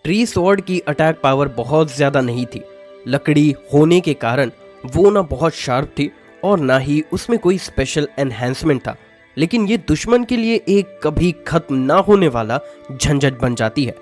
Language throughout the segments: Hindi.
ट्री स्वॉर्ड की अटैक पावर बहुत ज्यादा नहीं थी। लकड़ी होने के कारण वो ना बहुत शार्प थी और ना ही उसमें कोई स्पेशल एनहेंसमेंट था, लेकिन ये दुश्मन के लिए एक कभी खत्म ना होने वाला झंझट बन जाती है।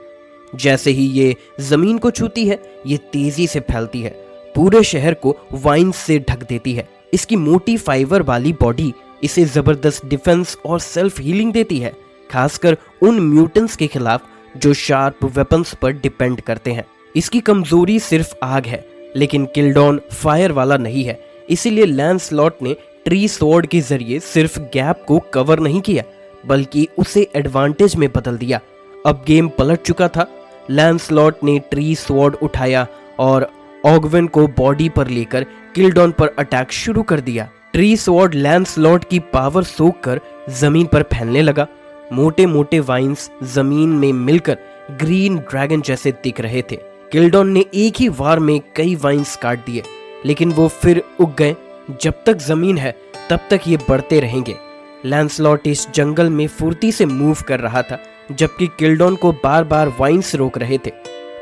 जैसे ही ये जमीन को छूती है, ये तेजी से फैलती है, पूरे शहर को वाइन्स से ढक देती है। इसकी मोटी फाइबर वाली बॉडी इसे जबरदस्त डिफेंस और सेल्फ हीलिंग देती है, खासकर उन म्यूटेंट्स के खिलाफ जो शार्प वेपन्स पर डिपेंड करते हैं। इसकी कमजोरी सिर्फ आग है, लेकिन किल्डॉन फायर वाला नहीं है, इसीलिए लैंसलॉट ने ट्री स्वॉर्ड के जरिए सिर्फ गैप को कवर नहीं किया, बल्कि उसे एडवांटेज में बदल दिया। अब गेम पलट चुका था। लैंसलॉट ने ट्री स्वॉर्ड उठाया और ऑगवेन को बॉडी पर लेकर किल्डॉन पर अटैक शुरू कर दिया। ट्री स्वॉर्ड लैंसलॉट की पावर सोखकर जमीन पर फैलने लगा। मोटे मोटे वाइन्स जमीन में मिलकर ग्रीन ड्रैगन जैसे दिख रहे थे। किल्डॉन ने एक ही वार में कई वाइन्स काट दिए, लेकिन वो फिर उग गए। जब तक जमीन है तब तक ये बढ़ते रहेंगे। लैंसलॉट इस जंगल में फुर्ती से मूव कर रहा था, जबकि किल्डॉन को बार बार वाइन्स रोक रहे थे।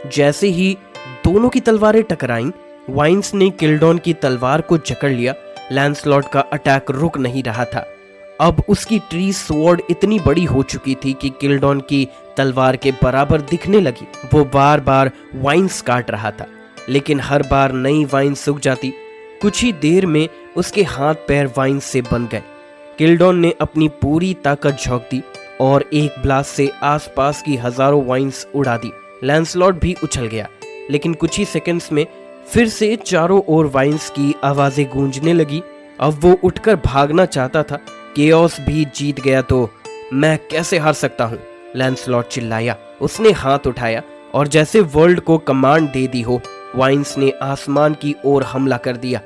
जैसे ही दोनों की तलवारें टकराईं, वाइन्स ने किल्डॉन की तलवार को जकड़ लिया। लैंसलॉट का अटैक रुक नहीं रहा था। अब उसकी ट्री स्वॉर्ड इतनी बड़ी हो चुकी थी कि किल्डॉन की तलवार के बराबर दिखने लगी। वो बार बार वाइन्स काट रहा था, लेकिन हर बार नई वाइन सूख जाती। कुछ ही देर में उसके हाथ पैर वाइन्स से बंध गए। किल्डॉन ने अपनी पूरी ताकत झोंक दी और एक ब्लास्ट से आसपास की हजारों वाइन्स उड़ा दी। लैंसलॉट भी उछल गया, लेकिन कुछ ही सेकंड्स में फिर से चारों ओर वाइन्स की आवाजें गूंजने लगी। अब वो उठकर भागना चाहता था। केओस भी जीत गया तो मैं कैसे हार सकता हूँ, लैंसलॉट चिल्लाया। उसने हाथ उठाया और जैसे वर्ल्ड को कमांड दे दी हो, वाइन्स ने आसमान की ओर हमला कर दिया।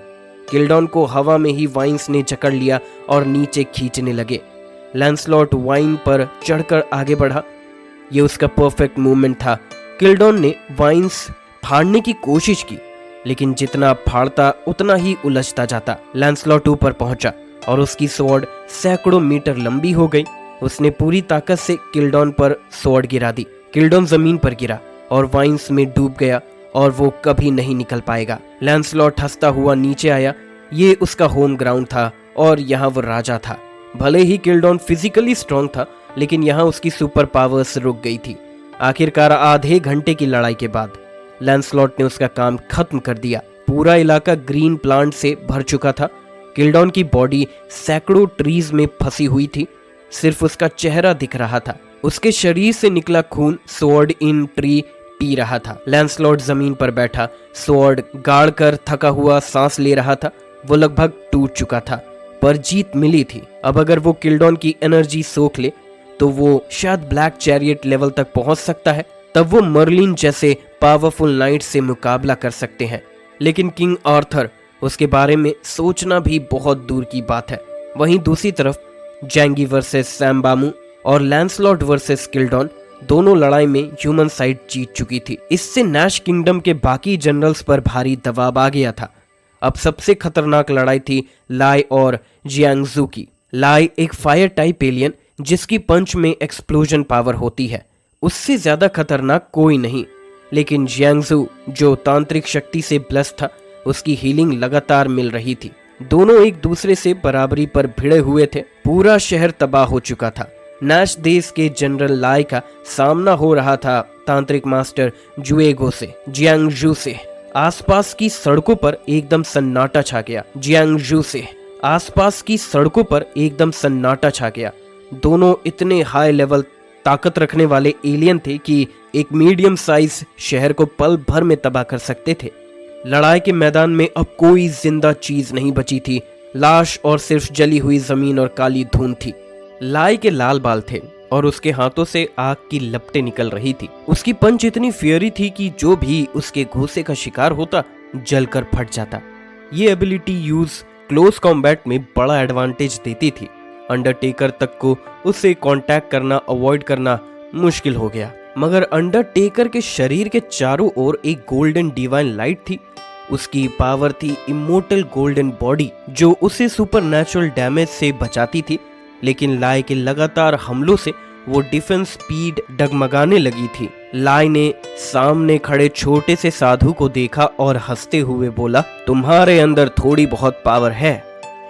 किल्डॉन को हवा में ही वाइन्स ने जकड़ लिया और नीचे खींचने लगे। लैंसलॉट वाइन पर चढ़कर आगे बढ़ा। ये उसका परफेक्ट मूवमेंट था। किल्डॉन ने वाइन्स फाड़ने की कोशिश की, लेकिन जितना फाड़ता उतना ही उलझता जाता। लैंसलॉट ऊपर पहुंचा और उसकी स्वॉर्ड सैकड़ों मीटर लंबी हो गई। उसने पूरी ताकत से किल्डॉन पर स्वॉर्ड गिरा दी। किल्डॉन जमीन पर गिरा और वाइन्स में डूब गया और वो कभी नहीं निकल पाएगा। लैंसलॉट हंसता हुआ नीचे आया। ये उसका होम ग्राउंड था और यहाँ वो राजा था। भले ही किल्डॉन फिजिकली स्ट्रांग था, लेकिन यहाँ उसकी सुपर पावर्स रुक गई थी। आखिरकार आधे घंटे की लड़ाई के बाद लैंसलॉट ने उसका काम खत्म कर दिया। पूरा इलाका ग्रीन प्लांट से भर चुका था। किल्डॉन की बॉडी सैकड़ों ट्रीज में फंसी हुई थी। सिर्फ उसका चेहरा दिख रहा था। उसके शरीर से निकला खून स्वॉर्ड इन ट्री पी रहा था। लैंसलॉट जमीन पर बैठा, स्वॉर्ड गाड़ कर थका हुआ सांस ले रहा था। वो लगभग टूट चुका था, पर जीत मिली थी। अब अगर वो किल्डॉन की एनर्जी सोख ले तो वो शायद ब्लैक चैरियट लेवल तक पहुंच सकता है। तब वो मर्लिन जैसे पावरफुल नाइट से मुकाबला कर सकते हैं। लेकिन किंग आर्थर, उसके बारे में सोचना भी बहुत दूर की बात है। वहीं दूसरी तरफ जैंगी वर्सेस सैम्बामू और लैंसलॉट वर्सेस किल्डॉन, दोनों लड़ाई में ह्यूमन साइड जीत चुकी थी। इससे नैश किंगडम के बाकी जनरल्स पर भारी दबाव आ गया था। अब सबसे खतरनाक लड़ाई थी लाई और जियांगजू की। लाई एक फायर टाइप एलियन जिसकी पंच में एक्सप्लोजन पावर होती है। उससे ज्यादा खतरनाक कोई नहीं। लेकिन जियांगजू जो तांत्रिक शक्ति से ब्लेस्ड था, उसकी हीलिंग लगातार मिल रही थी। दोनों एक दूसरे से बराबरी पर भिड़े हुए थे। पूरा शहर तबाह हो चुका था। नैश देश के जनरल लाई का सामना हो रहा था तांत्रिक मास्टर जुएगो से, जियांगजू से। आसपास की सड़कों पर एकदम सन्नाटा छा गया। जियांगजू से आसपास की सड़कों पर एकदम सन्नाटा छा गया। दोनों इतने हाई लेवल ताकत रखने वाले एलियन थे कि एक मीडियम साइज शहर को पल भर में तबाह कर सकते थे। लड़ाई के मैदान में अब कोई जिंदा चीज नहीं बची थी। लाश और सिर्फ जली हुई जमीन और काली धूल थी। लाई के लाल बाल थे और उसके हाथों से आग की लपटें निकल रही थी। उसकी पंच इतनी फियरी थी कि जो भी उसके घूंसे का शिकार होता जलकर फट जाता। ये एबिलिटी यूज क्लोज कॉम्बैट में बड़ा एडवांटेज देती थी। अंडरटेकर तक को उससे कांटेक्ट करना अवॉइड करना मुश्किल हो गया। मगर अंडरटेकर के शरीर के चारों ओर एक गोल्डन डिवाइन लाइट थी। उसकी पावर थी इमोर्टल गोल्डन बॉडी जो उसे सुपरनैचुरल डैमेज से बचाती थी। लेकिन लाई के लगातार हमलों से वो डिफेंस स्पीड डगमगाने लगी थी। लाई ने सामने खड़े छोटे से साधु को देखा और हंसते हुए बोला, तुम्हारे अंदर थोड़ी बहुत पावर है,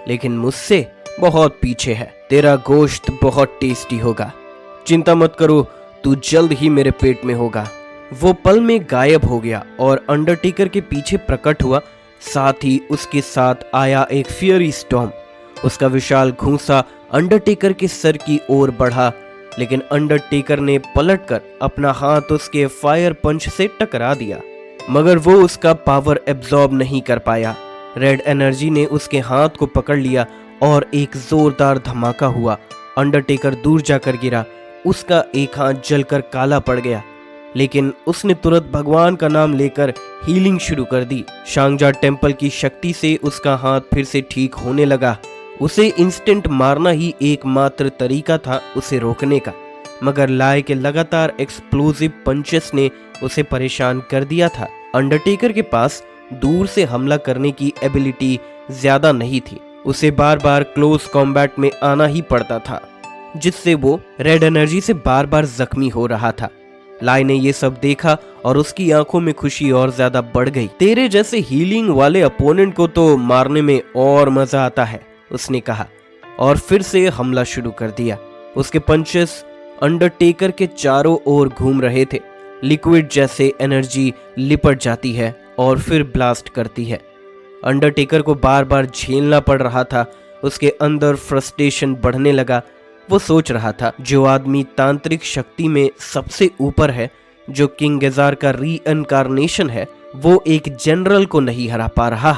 लेकिन मुझसे बहुत पीछे है। तेरा गोश्त बहुत टेस्टी होगा, चिंता मत करो, तू जल्द ही मेरे पेट में होगा। वो पल में गायब हो गया और अंडरटेकर के पीछे प्रकट हुआ। साथ ही उसके साथ आया एक फियरी स्टॉर्म। उसका विशाल घूंसा अंडरटेकर के सर की ओर बढ़ा, लेकिन अंडरटेकर ने पलटकर अपना हाथ उसके फायर पंच से टकरा दिया, मगर वो उसका पावर एब्जॉर्ब नहीं कर पाया। रेड एनर्जी ने उसके हाथ को पकड़ लिया और एक जोरदार धमाका हुआ। अंडरटेकर दूर जाकर गिरा, उसका एक हाथ जलकर काला पड़ गया, लेकिन उसने तुरंत भगवान का नाम लेकर हीलिंग शुरू कर दी। शांगजा टेम्पल की शक्ति से उसका हाथ फिर से ठीक होने लगा। उसे इंस्टेंट मारना ही एकमात्र तरीका था उसे रोकने का, मगर लाई के लगातार एक्सप्लोजिव पंचेस ने उसे परेशान कर दिया था। अंडरटेकर के पास दूर से हमला करने की एबिलिटी ज्यादा नहीं थी, उसे बार बार क्लोज कॉम्बैट में आना ही पड़ता था, जिससे वो रेड एनर्जी से बार बार जख्मी हो रहा था। लाई ने ये सब देखा और उसकी आंखों में खुशी और ज्यादा बढ़ गई। तेरे जैसे हीलिंग वाले अपोनेंट को तो मारने में और मजा आता है, उसने कहा, और फिर से हमला शुरू कर दिया। उसके पंचेस अंडरटेकर के चारों ओर घूम रहे थे। लिक्विड जैसे एनर्जी लिपट जाती है और फिर ब्लास्ट करती है। अंडरटेकर को बार बार झेलना पड़ रहा था। उसके अंदर फ्रस्ट्रेशन बढ़ने लगा। वो सोच रहा था, जो आदमी तांत्रिक शक्ति में सबसे ऊपर है, जो किंग गेजार का रीइनकार्नेशन है, वो एक जनरल को नहीं हरा पा रहा,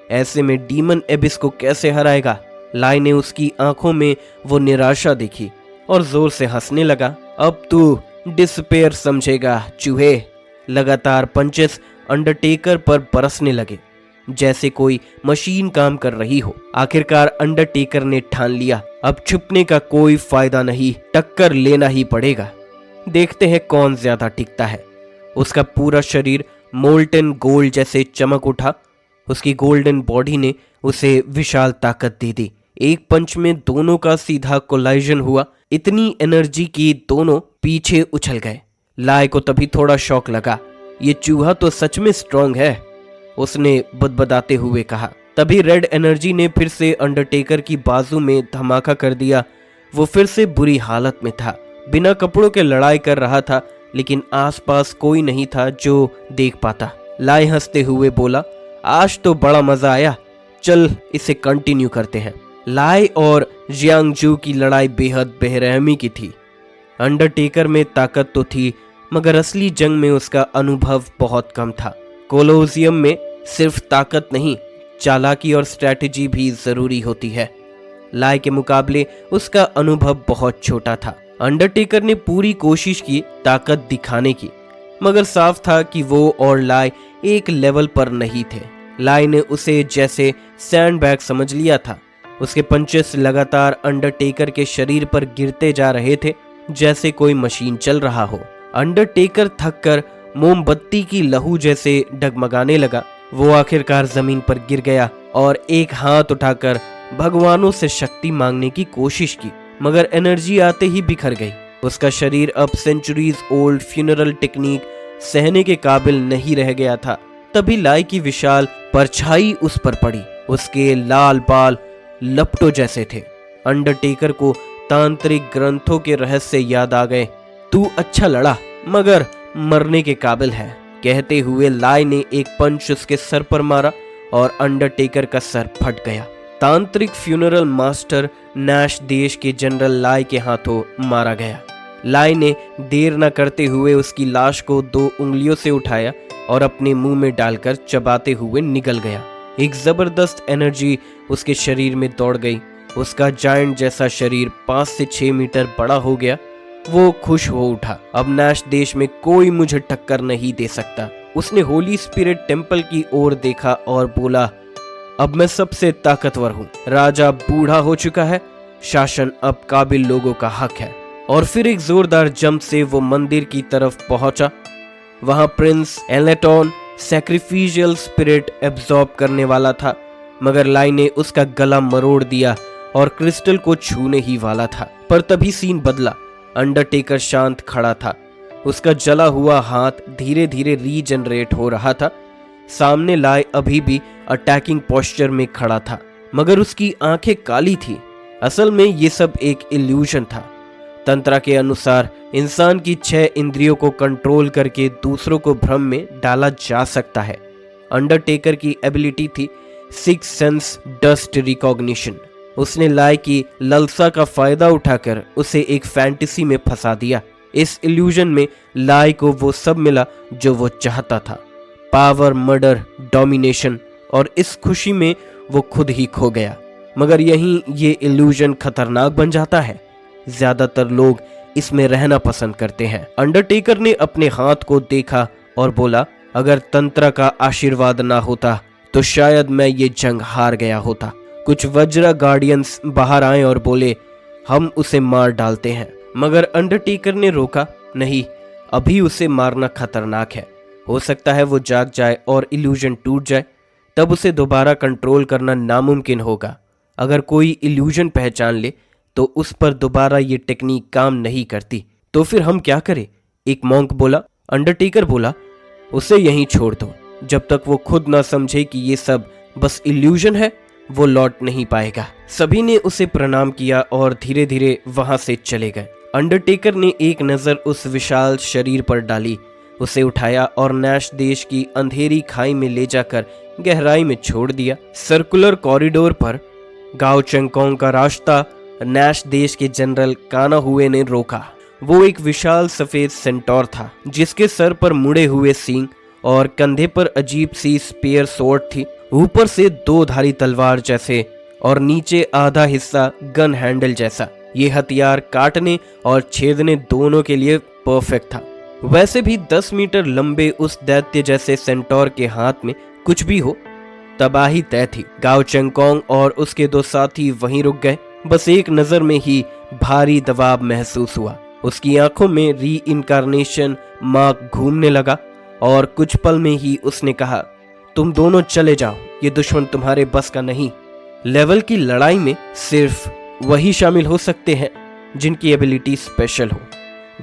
ऐसे में डीमन एबिस को कैसे हराएगा। लाई ने उसकी आंखों में वो निराशा देखी और जोर से हंसने लगा। अब तू डिस्पेयर समझेगा चूहे। लगातार पंचेस अंडरटेकर पर बरसने लगे, जैसे कोई मशीन काम कर रही हो। आखिरकार अंडरटेकर ने ठान लिया, अब छुपने का कोई फायदा नहीं, टक्कर लेना ही पड़ेगा। देखते हैं कौन ज्यादा टिकता है। उसका पूरा शरीर मोल्टन गोल्ड जैसे चमक उठा। उसकी गोल्डन बॉडी ने उसे विशाल ताकत दे दी। एक पंच में दोनों का सीधा कोलाइजन हुआ। इतनी एनर्जी की दोनों पीछे उछल गए। लाई को तभी थोड़ा शौक लगा, ये चूहा तो सच में स्ट्रांग है, उसने बदबदाते हुए कहा। तभी रेड एनर्जी ने फिर से अंडरटेकर की बाजू में धमाका कर दिया। वो फिर से बुरी हालत में था, बिना कपड़ों के लड़ाई कर रहा था, लेकिन आसपास कोई नहीं था जो देख पाता। लाई हंसते हुए बोला, आज तो बड़ा मजा आया, चल इसे कंटिन्यू करते हैं। लाई और जियांगजू की लड़ाई बेहद बेरहमी की थी। अंडरटेकर में ताकत तो थी, मगर असली जंग में उसका अनुभव बहुत कम था। कोलोसियम में सिर्फ ताकत नहीं, चालाकी और स्ट्रैटेजी भी जरूरी होती है। लाई के मुकाबले उसका अनुभव बहुत छोटा था। अंडरटेकर ने पूरी कोशिश की ताकत दिखाने की, मगर साफ था कि वो और लाई एक लेवल पर नहीं थे। लाई ने उसे जैसे सैंडबैग समझ लिया था। उसके पंचेस लगातार अंडरटेकर के शरीर पर गिरते जा रहे थे, जैसे कोई मशीन चल रहा हो। अंडरटेकर थककर मोमबत्ती की लहू जैसे डगमगाने लगा। वो आखिरकार जमीन पर गिर गया और एक हाथ उठाकर भगवानों से शक्ति मांगने की कोशिश की, मगर एनर्जी आते ही बिखर गई। उसका शरीर अब सेंचुरीज ओल्ड फ्यूनरल टेक्निक सहने के काबिल नहीं रह गया था। तभी लाई की विशाल परछाई उस पर पड़ी। उसके लाल बाल लपटों जैसे थे। अंडरटेकर को तांत्रिक ग्रंथों के रहस्य याद आ गए। तू अच्छा लड़ा, मगर मरने के काबिल है, कहते हुए लाई ने एक पंच उसके सर पर मारा और अंडरटेकर का सर फट गया। तांत्रिक फ्यूनरल मास्टर नैश देश के जनरल लाई के हाथों मारा गया। लाई ने देर न करते हुए उसकी लाश को 2 उंगलियों से उठाया और अपने मुंह में डालकर चबाते हुए निगल गया। एक जबरदस्त एनर्जी उसके शरीर में दौड़ गई। उसका जायंट जैसा शरीर 5 से 6 मीटर बड़ा हो गया। वो खुश हो उठा, अब नैश देश में कोई मुझे टक्कर नहीं दे सकता। उसने होली स्पिरिट टेम्पल की ओर देखा और बोला, अब मैं सबसे ताकतवर हूँ। राजा बूढ़ा हो चुका है, शासन अब काबिल लोगों का हक है। और फिर एक जोरदार जंप से वो मंदिर की तरफ पहुंचा। वहां प्रिंस एलेटॉन सैक्रिफिशियल स्पिरिट एब्जॉर्ब करने वाला था, मगर लाई ने उसका गला मरोड़ दिया और क्रिस्टल को छूने ही वाला था। पर तभी सीन बदला। अंडरटेकर शांत खड़ा था। उसका जला हुआ हाथ धीरे धीरे रीजनरेट हो रहा था। सामने लाए अभी भी अटैकिंग पोस्चर में खड़ा था, मगर उसकी आंखें काली थी। असल में ये सब एक इल्यूजन था। तंत्र के अनुसार इंसान की 6 इंद्रियों को कंट्रोल करके दूसरों को भ्रम में डाला जा सकता है। अंडरटेकर की एबिलिटी थी सिक्स सेंस डस्ट रिकॉग्निशन। उसने लाय की ललसा का फायदा उठाकर उसे एक फैंटेसी में फंसा दिया। इस इल्यूजन में लाय को वो सब मिला जो वो चाहता था, पावर, मर्डर, डोमिनेशन, और इस खुशी में वो खुद ही खो गया। मगर यहीं ये इल्यूजन खतरनाक बन जाता है। ज्यादातर लोग इसमें रहना पसंद करते हैं। अंडरटेकर ने अपने हाथ को देखा और बोला, अगर तंत्र का आशीर्वाद ना होता तो शायद मैं ये जंग हार गया होता। कुछ वज्रा गार्डियंस बाहर आए और बोले, हम उसे मार डालते हैं। मगर अंडरटेकर ने रोका, नहीं, अभी उसे मारना खतरनाक है। हो सकता है वो जाग जाए और इल्यूजन टूट जाए, तब उसे दोबारा कंट्रोल करना नामुमकिन होगा। अगर कोई इल्यूजन पहचान ले तो उस पर दोबारा ये टेक्निक काम नहीं करती। तो फिर हम क्या करें? एक मॉन्क बोला। अंडरटेकर बोला, उसे यहीं छोड़ दो। जब तक वो खुद ना समझे कि ये सब बस इल्यूजन है, वो लौट नहीं पाएगा। सभी ने उसे प्रणाम किया और धीरे धीरे वहां से चले गए। अंडरटेकर ने एक नजर उस विशाल शरीर पर डाली, उसे उठाया और नैश देश की अंधेरी खाई में ले जाकर गहराई में छोड़ दिया। सर्कुलर कॉरिडोर पर गाओ चेंगकोंग का रास्ता नैश देश के जनरल काना हुए ने रोका। वो एक विशाल सफेद सेंटोर था, जिसके सर पर मुड़े हुए सींग और कंधे पर अजीब सी स्पेयर स्वॉर्ड थी। ऊपर से 2 धारी तलवार जैसे और नीचे आधा हिस्सा गन हैंडल जैसा। ये हथियार काटने और छेदने दोनों के लिए परफेक्ट था। वैसे भी 10 मीटर लंबे उस दैत्य जैसे सेंटोर के हाथ में कुछ भी हो, तबाही तय थी। गाओ चेंगकोंग और उसके 2 साथी वहीं रुक गए। बस एक नजर में ही भारी दबाव महसूस हुआ। उसकी आंखों में री इनकारनेशन मार्क घूमने लगा और कुछ पल में ही उसने कहा, तुम दोनों चले जाओ, ये दुश्मन तुम्हारे बस का नहीं। लेवल की लड़ाई में सिर्फ वही शामिल हो सकते हैं जिनकी एबिलिटी स्पेशल हो।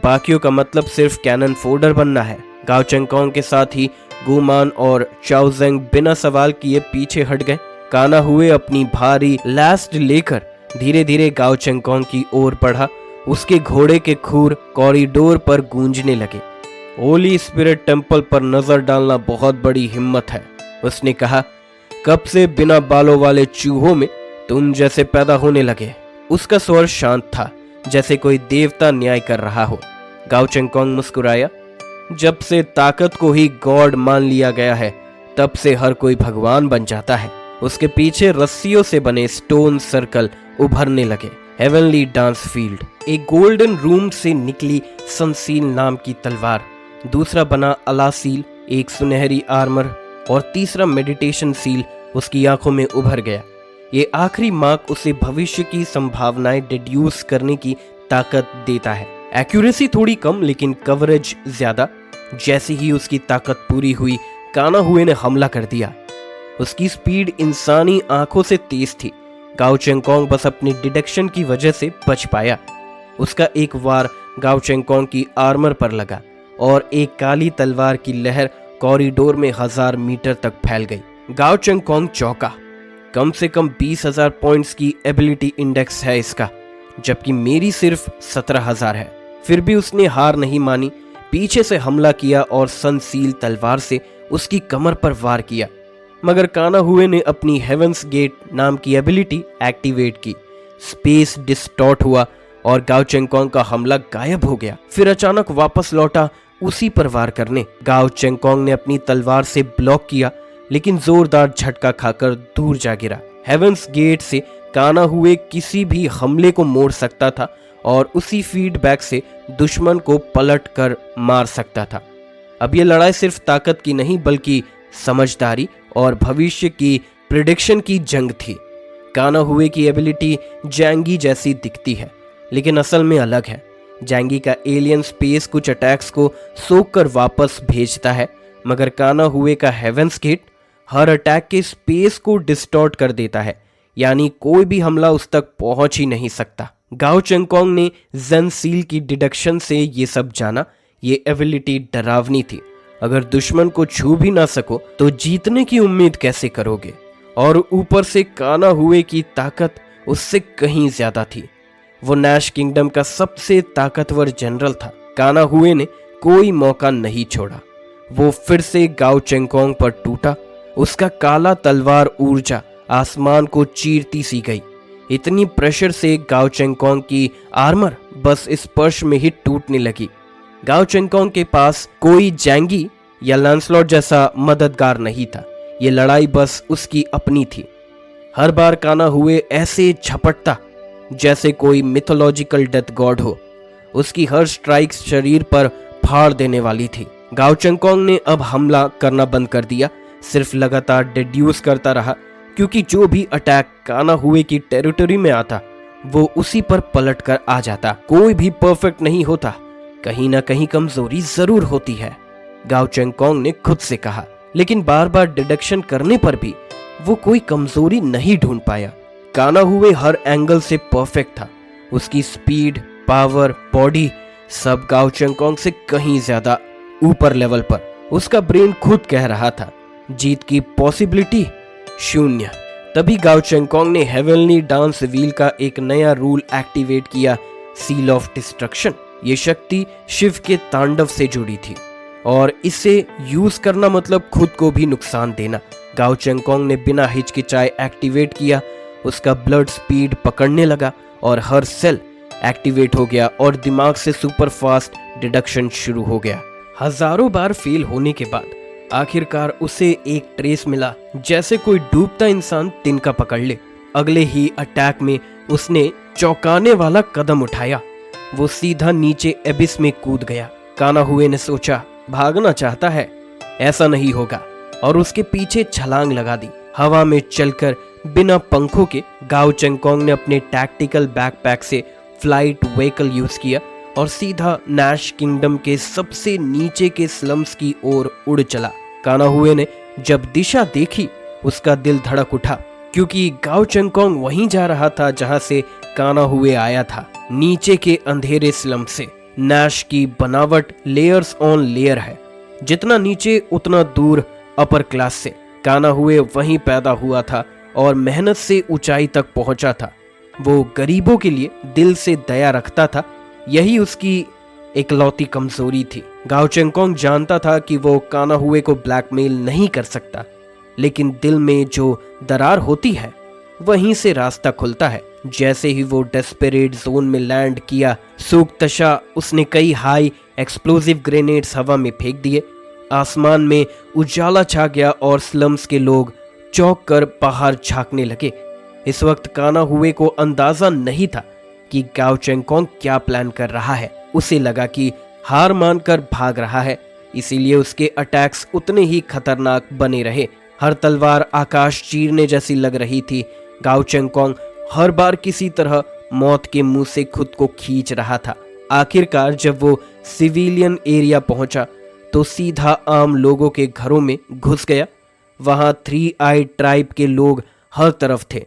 बाकियों का मतलब सिर्फ कैनन फोल्डर बनना है। गाओ चेंगकोंग के साथ ही गुमान और चाओजेंग बिना सवाल किए पीछे हट गए। काना हुए अपनी भारी लास्ट लेकर धीरे धीरे गाओ चेंगकोंग की ओर बढ़ा। उसके घोड़े के खूर कॉरिडोर पर गूंजने लगे। होली स्पिरिट टेम्पल पर नजर डालना बहुत बड़ी हिम्मत है, उसने कहा। कब से बिना बालों वाले चूहों में तुम जैसे पैदा होने लगे? उसका स्वर शांत था, जैसे कोई देवता न्याय कर रहा हो। गाओ चेंगकोंग मुस्कुराया। जब से ताकत को ही गॉड मान लिया गया है, तब से हर कोई भगवान बन जाता है। उसके पीछे रस्सियों से बने स्टोन सर्कल उभरने लगे। हेवनली डांस फील्ड, एक गोल्डन रूम से निकली सनसील नाम की तलवार, दूसरा बना अला सील, एक सुनहरी आर्मर, और तीसरा मेडिटेशन सील उसकी आंखों में उभर गया। ये आखिरी मार्क उसे भविष्य की संभावनाएं डिड्यूस करने की ताकत देता है। एक्यूरेसी थोड़ी कम लेकिन कवरेज ज्यादा। जैसे ही उसकी ताकत पूरी हुई, काना हुए ने हमला कर दिया। उसकी स्पीड इंसानी आंखों से तेज थी। गाओ चेंगकोंग बस अपनी डिडक्शन की वजह से बच पाया। उसका एक वार गाओ चेंगकोंग की आर्मर पर लगा और एक काली तलवार की लहर कॉरिडोर में 1000 मीटर तक फैल गई। गाओ चेंगकोंग चौंका। कम से कम 20,000 पॉइंट्स की एबिलिटी इंडेक्स है इसका, जबकि मेरी सिर्फ 17,000 है। फिर भी उसने हार नहीं मानी। पीछे से हमला किया और सनसील तलवार से उसकी कमर पर वार किया। मगर काना हुए ने अपनी हेवंस गेट नाम की एबिलिटी एक्टिवेट की। स्पेस डिस्टॉर्ट हुआ और गाओ चेंगकोंग का हमला गायब हो गया। फिर अचानक वापस लौटा उसी पर वार करने। गाओ चेंगकोंग ने अपनी तलवार से ब्लॉक किया, लेकिन जोरदार झटका खाकर दूर जा गिरा। हेवंस गेट से काना हुए किसी भी हमले को मोड़ सकता था और उसी फीडबैक से दुश्मन को पलट कर मार सकता था। अब यह लड़ाई सिर्फ ताकत की नहीं बल्कि समझदारी और भविष्य की प्रिडिक्शन की जंग थी। काना हुए की एबिलिटी जैंगी जैसी दिखती है, लेकिन असल में अलग है। जैंगी का एलियन स्पेस कुछ अटैक्स को सोख कर वापस भेजता है, मगर काना हुए का हेवंस गेट हर अटैक के स्पेस को डिस्टॉर्ट कर देता है, यानी कोई भी हमला उस तक पहुंच ही नहीं सकता। गाओ चेंगकोंग ने जेन सील की डिडक्शन से ये सब जाना। ये एबिलिटी डरावनी थी। अगर दुश्मन को छू भी ना सको तो जीतने की उम्मीद कैसे करोगे? और ऊपर से काना हुए की ताकत उससे कहीं ज्यादा थी। वो नैश किंगडम का सबसे ताकतवर जनरल था। काना हुए ने कोई मौका नहीं छोड़ा। वो फिर से गाओ चेंगकोंग पर टूटा। उसका काला तलवार ऊर्जा आसमान को चीरती सी गई। इतनी प्रेशर से गाओ चेंगकोंग की आर्मर बस स्पर्श में ही टूटने लगी। गाओ चेंगकोंग के पास कोई जैंगी या लैंसलॉट जैसा मददगार नहीं था। ये लड़ाई बस उसकी अपनी थी। हर बार काना हुए ऐसे झपटता जैसे कोई मिथोलॉजिकल डेथ गॉड हो। उसकी हर स्ट्राइक शरीर पर फाड़ देने वाली थी। गाओ चेंगकोंग ने अब हमला करना बंद कर दिया, सिर्फ लगातार डिड्यूस करता रहा, क्योंकि जो भी अटैक काना हुए की टेरिटरी में आता वो उसी पर पलट कर आ जाता। कोई भी परफेक्ट नहीं होता, कहीं ना कहीं कमजोरी जरूर होती है, गाओ चेंगकोंग ने खुद से कहा। लेकिन बार बार डिडक्शन करने पर भी वो कोई कमजोरी नहीं ढूंढ पाया। काना हुए हर एंगल से परफेक्ट था। उसकी स्पीड, पावर, बॉडी सब गाओ चेंगकोंग से कहीं ज्यादा ऊपर लेवल पर। उसका ब्रेन खुद कह रहा था जीत की पॉसिबिलिटी शून्य। तभी गाओ चेंगकोंग ने हेवनली डांस व्हील का एक नया रूल एक्टिवेट किया, सील ऑफ डिस्ट्रक्शन। ये शक्ति शिव के तांडव से जुड़ी थी और इसे यूज करना मतलब खुद को भी नुकसान देना। गाओ चेंगकोंग ने बिना हिचकिचाए एक्टिवेट किया। उसका ब्लड स्पीड पकड़ने लगा और हर सेल एक्टिवेट हो गया और दिमाग से सुपर फास्ट डिडक्शन शुरू हो गया। हजारों बार फेल होने के बाद आखिरकार उसे एक ट्रेस मिला, जैसे कोई डूबता इंसान तिनका पकड़ ले। अगले ही अटैक में उसने चौंकाने वाला कदम उठाया। वो सीधा नीचे एबिस में कूद गया। काना हुए ने सोचा भागना चाहता है, ऐसा नहीं होगा, और उसके पीछे छलांग लगा दी। हवा में चलकर बिना पंखों के गाओ चेंगकोंग ने अपने टैक्टिकल बैकपैक से फ्लाइट व्हीकल यूज किया और सीधा नैश किंगडम के सबसे नीचे के स्लम्स की ओर उड़ चला। काना हुए ने जब दिशा देखी उसका दिल धड़क उठा, क्योंकि गाओ चेंगकोंग वहीं जा रहा था जहां से काना हुए आया था, नीचे के अंधेरे स्लम से। नैश की बनावट लेयर्स ऑन लेयर है, जितना नीचे उतना दूर अपर क्लास से। काना हुए वहीं पैदा हुआ था और मेहनत से ऊंचाई तक पहुंचा था। वो गरीबों के लिए दिल से दया रखता था, यही उसकी इकलौती कमजोरी थी। गाओ चेंगकोंग जानता था कि वो काना हुए को ब्लैकमेल नहीं कर सकता, लेकिन दिल में जो दरार होती है वहीं से रास्ता खुलता है। जैसे ही वो डेस्परेट जोन में लैंड किया, सूक्तशा उसने कई हाई एक्सप्लोजिव ग्रेनेड्स हवा में फेंक दिए। आसमान में उजाला छा गया और स्लम्स के लोग चौंक कर बाहर झांकने लगे। इस वक्त काना हुए को अंदाजा नहीं था कि गाओ चेंगकोंग क्या प्लान कर रहा है। उसे लगा कि हार मानकर भाग रहा है, इसीलिए उसके अटैक्स उतने ही खतरनाक बने रहे। हर तलवार आकाश चीरने जैसी लग रही थी। गाओ चेंगकोंग हर बार किसी तरह मौत के मुंह से खुद को खींच रहा था। आखिरकार जब वो सिविलियन एरिया पहुंचा तो सीधा आम लोगों के घरों में घुस गया। वहां 3 आई ट्राइब के लोग हर तरफ थे,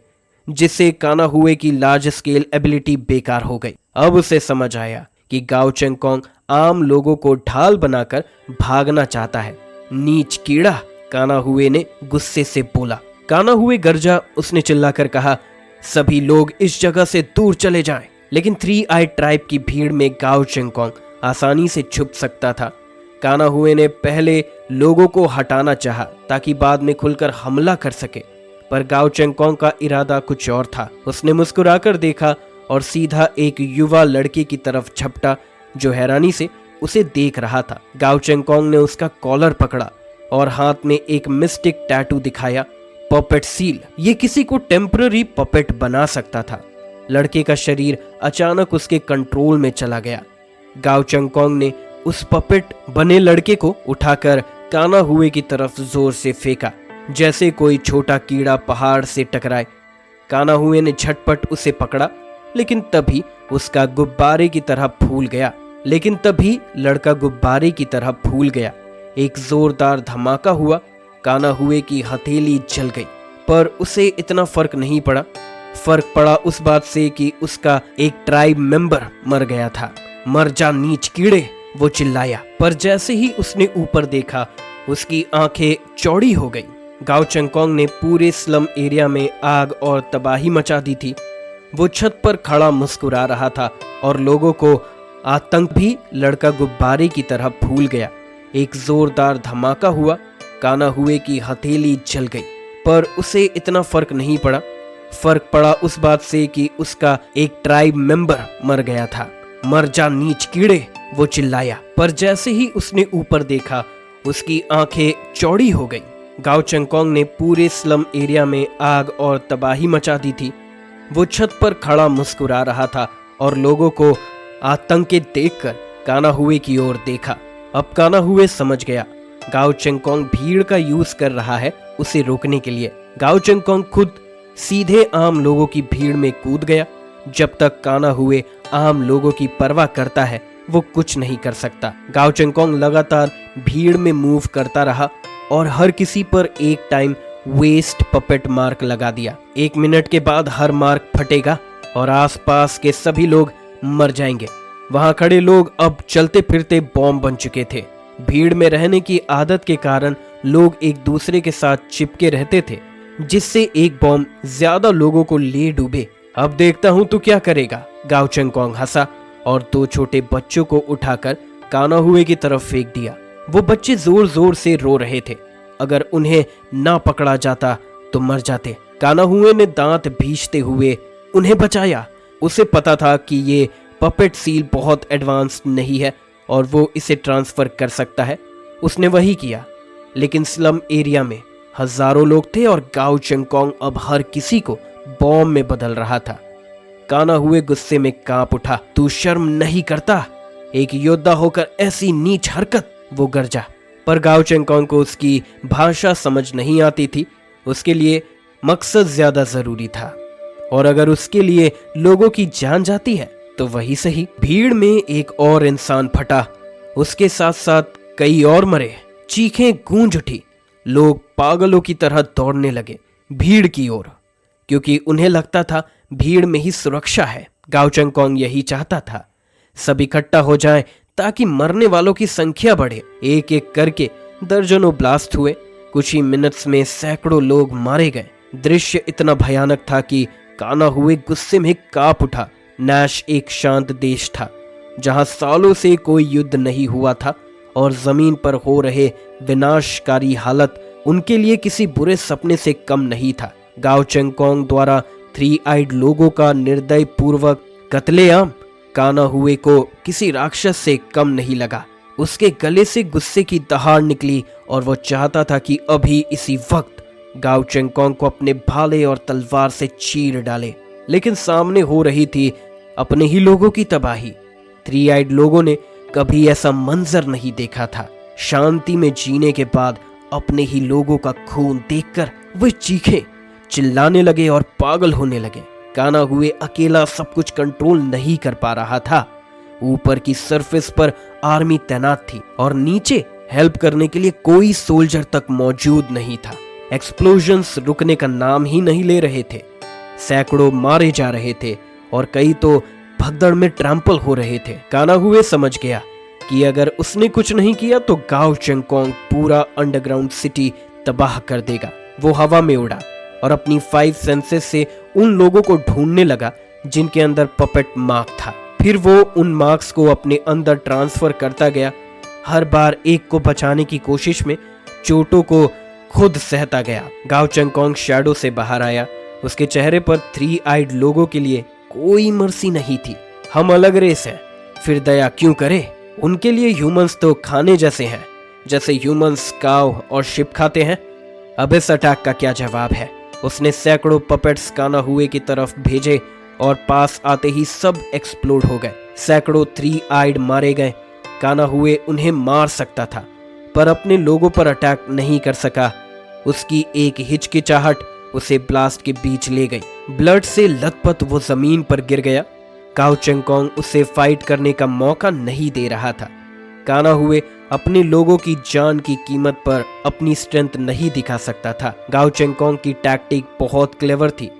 जिससे काना हुए की लार्ज स्केल एबिलिटी बेकार हो गई। अब उसे समझ आया कि गाओ चेंगकोंग आम लोगों को ढाल बनाकर भागना चाहता है। नीच कीड़ा, काना हुए ने गुस्से से बोला। काना हुए गरजा, उसने चिल्लाकर कहा, सभी लोग इस जगह से दूर चले जाएं। लेकिन 3 आई ट्राइब की भीड़ में गाओ चेंगकोंग आसानी से छुप सकता था। काना हुए ने पहले लोगों को हटाना चाहा ताकि बाद में खुलकर हमला कर सके, पर गाओ चेंगकोंग का इरादा कुछ और था। उसने मुस्कुराकर देखा और सीधा एक युवा लड़के की तरफ झपटा जो हैरानी से उसे देख रहा था। गाओ चेंगकोंग ने उसका कॉलर पकड़ा और हाथ में एक मिस्टिक टैटू दिखाया, पपेट सील। ये किसी को टेम्पररी पपेट बना सकता था। लड़के का शरीर अचानक उसके कंट्रोल में चला गया। गाओ चेंगकोंग ने उस पपेट बने लड़के को उठाकर काना हुए की तरफ जोर से फेंका, जैसे कोई छोटा कीड़ा पहाड़ से टकराए। काना हुए ने झटपट उसे पकड़ा, लेकिन तभी उसका गुब्बारे की तरह फूल गया। लड़का गुब्बारे की तरह फूल गया। एक जोरदार धमाका हुआ। काना हुए की हथेली जल गई, पर उसे इतना फर्क नहीं पड़ा। फर्क पड़ा उस बात से कि उसका एक ट्राइब मेंबर मर गया था। मर जा नीच कीड़े, वो चिल्लाया। पर जैसे ही उसने ऊपर देखा उसकी आंखें चौड़ी हो गई। गाओ चंगकोंग ने पूरे स्लम एरिया में आग और तबाही मचा दी थी। वो छत पर खड़ा मुस्कुरा रहा था और लोगों को आतंक भी लड़का गुब्बारे की तरह फूल गया। एक जोरदार धमाका हुआ, काना हुए की हथेली जल गई, पर उसे इतना फर्क नहीं पड़ा। फर्क पड़ा उस बात से कि उसका एक ट्राइब मेंबर मर गया था। मर जा नीच कीड़े, वो चिल्लाया। पर जैसे ही उसने ऊपर देखा उसकी आंखें चौड़ी हो गई। गाओ चंगकोंग ने पूरे स्लम एरिया में आग और तबाही मचा दी थी। वो छत पर खड़ा मुस्कुरा रहा था और लोगों को आतंकित देखकर काना हुए की ओर देखा। अब काना हुए समझ गया गाओ चंगकोंग भीड़ का यूज कर रहा है उसे रोकने के लिए। गाओ चंगकोंग खुद सीधे आम लोगों की भीड़ में कूद गया। जब तक काना हुए आम लोगों की परवाह करता है वो कुछ नहीं कर सकता। गाओ चंगकोंग लगातार भीड़ में मूव करता रहा और हर किसी पर एक टाइम वेस्ट पपेट मार्क लगा दिया। 1 मिनट के बाद हर मार्क फटेगा और आसपास के सभी लोग मर जाएंगे। वहां खड़े लोग अब चलते फिरते बॉम्ब बन चुके थे। भीड़ में रहने की आदत के कारण लोग एक दूसरे के साथ चिपके रहते थे, जिससे एक बॉम्ब ज्यादा लोगों को ले डूबे। अब देखता हूं तू क्या करेगा, गाओ चंगकोंग हंसा और 2 छोटे बच्चों को उठाकर काना हुए की तरफ फेंक दिया। वो बच्चे जोर जोर से रो रहे थे। अगर उन्हें ना पकड़ा जाता तो मर जाते। काना हुए ने दांत भींचते हुए उन्हें बचाया। उसे पता था कि ये पपेट सील बहुत एडवांस नहीं है और वो इसे ट्रांसफर कर सकता है। उसने वही किया। लेकिन स्लम एरिया में हजारों लोग थे और गाओ चंगकोंग अब हर किसी को बॉम्ब में बदल रहा था। काना हुए गुस्से में कांप उठा। तू शर्म नहीं करता, एक योद्धा होकर ऐसी नीच हरकत, वो गरजा। पर गाओ चंगकोंग को उसकी भाषा समझ नहीं आती थी। उसके लिए मकसद ज्यादा जरूरी था और अगर उसके लिए लोगों की जान जाती है तो वही सही। भीड़ में एक और इंसान फटा, उसके साथ साथ कई और मरे। चीखें गूंज उठी। लोग पागलों की तरह दौड़ने लगे भीड़ की ओर, क्योंकि उन्हें लगता था भीड़ में ही सुरक्षा है। गाओ चंगकोंग यही चाहता था, सब इकट्ठा हो जाएं ताकि मरने वालों की संख्या बढ़े। एक एक करके दर्जनों ब्लास्ट हुए। कुछ ही मिनट्स में सैकड़ों लोग मारे गए। दृश्य इतना भयानक था कि काना हुए गुस्से में कांप उठा। नैश एक शांत देश था जहां सालों से कोई युद्ध नहीं हुआ था और जमीन पर हो रहे विनाशकारी हालत उनके लिए किसी बुरे सपने से कम नहीं था। गाओ चंगकोंग द्वारा 3 आइड लोगों का निर्दय पूर्वक कत्लेआम काना हुए को किसी राक्षस से कम नहीं लगा। उसके गले से गुस्से की दहाड़ निकली और वो चाहता था कि अभी इसी वक्त गाओ चंगकोंग को अपने भाले और तलवार से चीर डाले। लेकिन सामने हो रही थी अपने ही लोगों की तबाही। 3 आइड लोगों ने कभी ऐसा मंजर नहीं देखा था। शांति में जीने के बाद अपने ही लोगों का खून देखकर वे चीखे, चिल्लाने लगे और पागल होने लगे। काना हुए अकेला सब कुछ कंट्रोल नहीं कर पा रहा था। ऊपर की सरफेस पर आर्मी तैनात थी और नीचे हेल्प करने के लिए कोई सोल्जर तक मौजूद नहीं था। एक्सप्लोजन्स रुकने का नाम ही नहीं ले रहे थे। सैकड़ों मारे जा रहे थे और कई तो भगदड़ में ट्रैम्पल हो रहे थे। काना हुए समझ गया कि अगर उसने कुछ नहीं किया तो गाओ चंगकोंग पूरा अंडरग्राउंड सिटी तबाह कर देगा। वो हवा में उड़ा और अपनी 5 सेंसेस से उन लोगों को ढूंढने लगा जिनके अंदर पपेट मार्क था। फिर वो उन मार्क्स को अपने अंदर ट्रांसफर करता गया। हर बार एक को बचाने की कोशिश में चोटों को खुद सहता गया। गाओ चंगकोंग शैडो से बाहर आया। उसके चेहरे पर 3 आइड लोगों के लिए कोई मर्सी नहीं थी। हम अलग रेस हैं, फिर दया क्यों करे? उनके लिए ह्यूमंस तो खाने जैसे हैं, जैसे ह्यूमंस काव और शिप खाते हैं। अब इस अटैक का क्या जवाब है? उसने सैकड़ों पपेट्स काना हुए की तरफ भेजे और पास आते ही सब एक्सप्लोड हो गए। सैकड़ों 3 आइड मारे गए। काना हुए उन्हें मार सकता था पर अपने लोगों पर अटैक नहीं कर सका। उसकी एक हिचकिचाहट उसे ब्लास्ट के बीच ले गई। ब्लड से लथपथ वो जमीन पर गिर गया। गाओ चंगकोंग उसे फाइट करने का मौका नहीं दे रहा था। काना हुए अपने लोगों की जान की कीमत पर अपनी स्ट्रेंथ नहीं दिखा सकता था। गाओ चंगकोंग की टैक्टिक बहुत क्लेवर थी।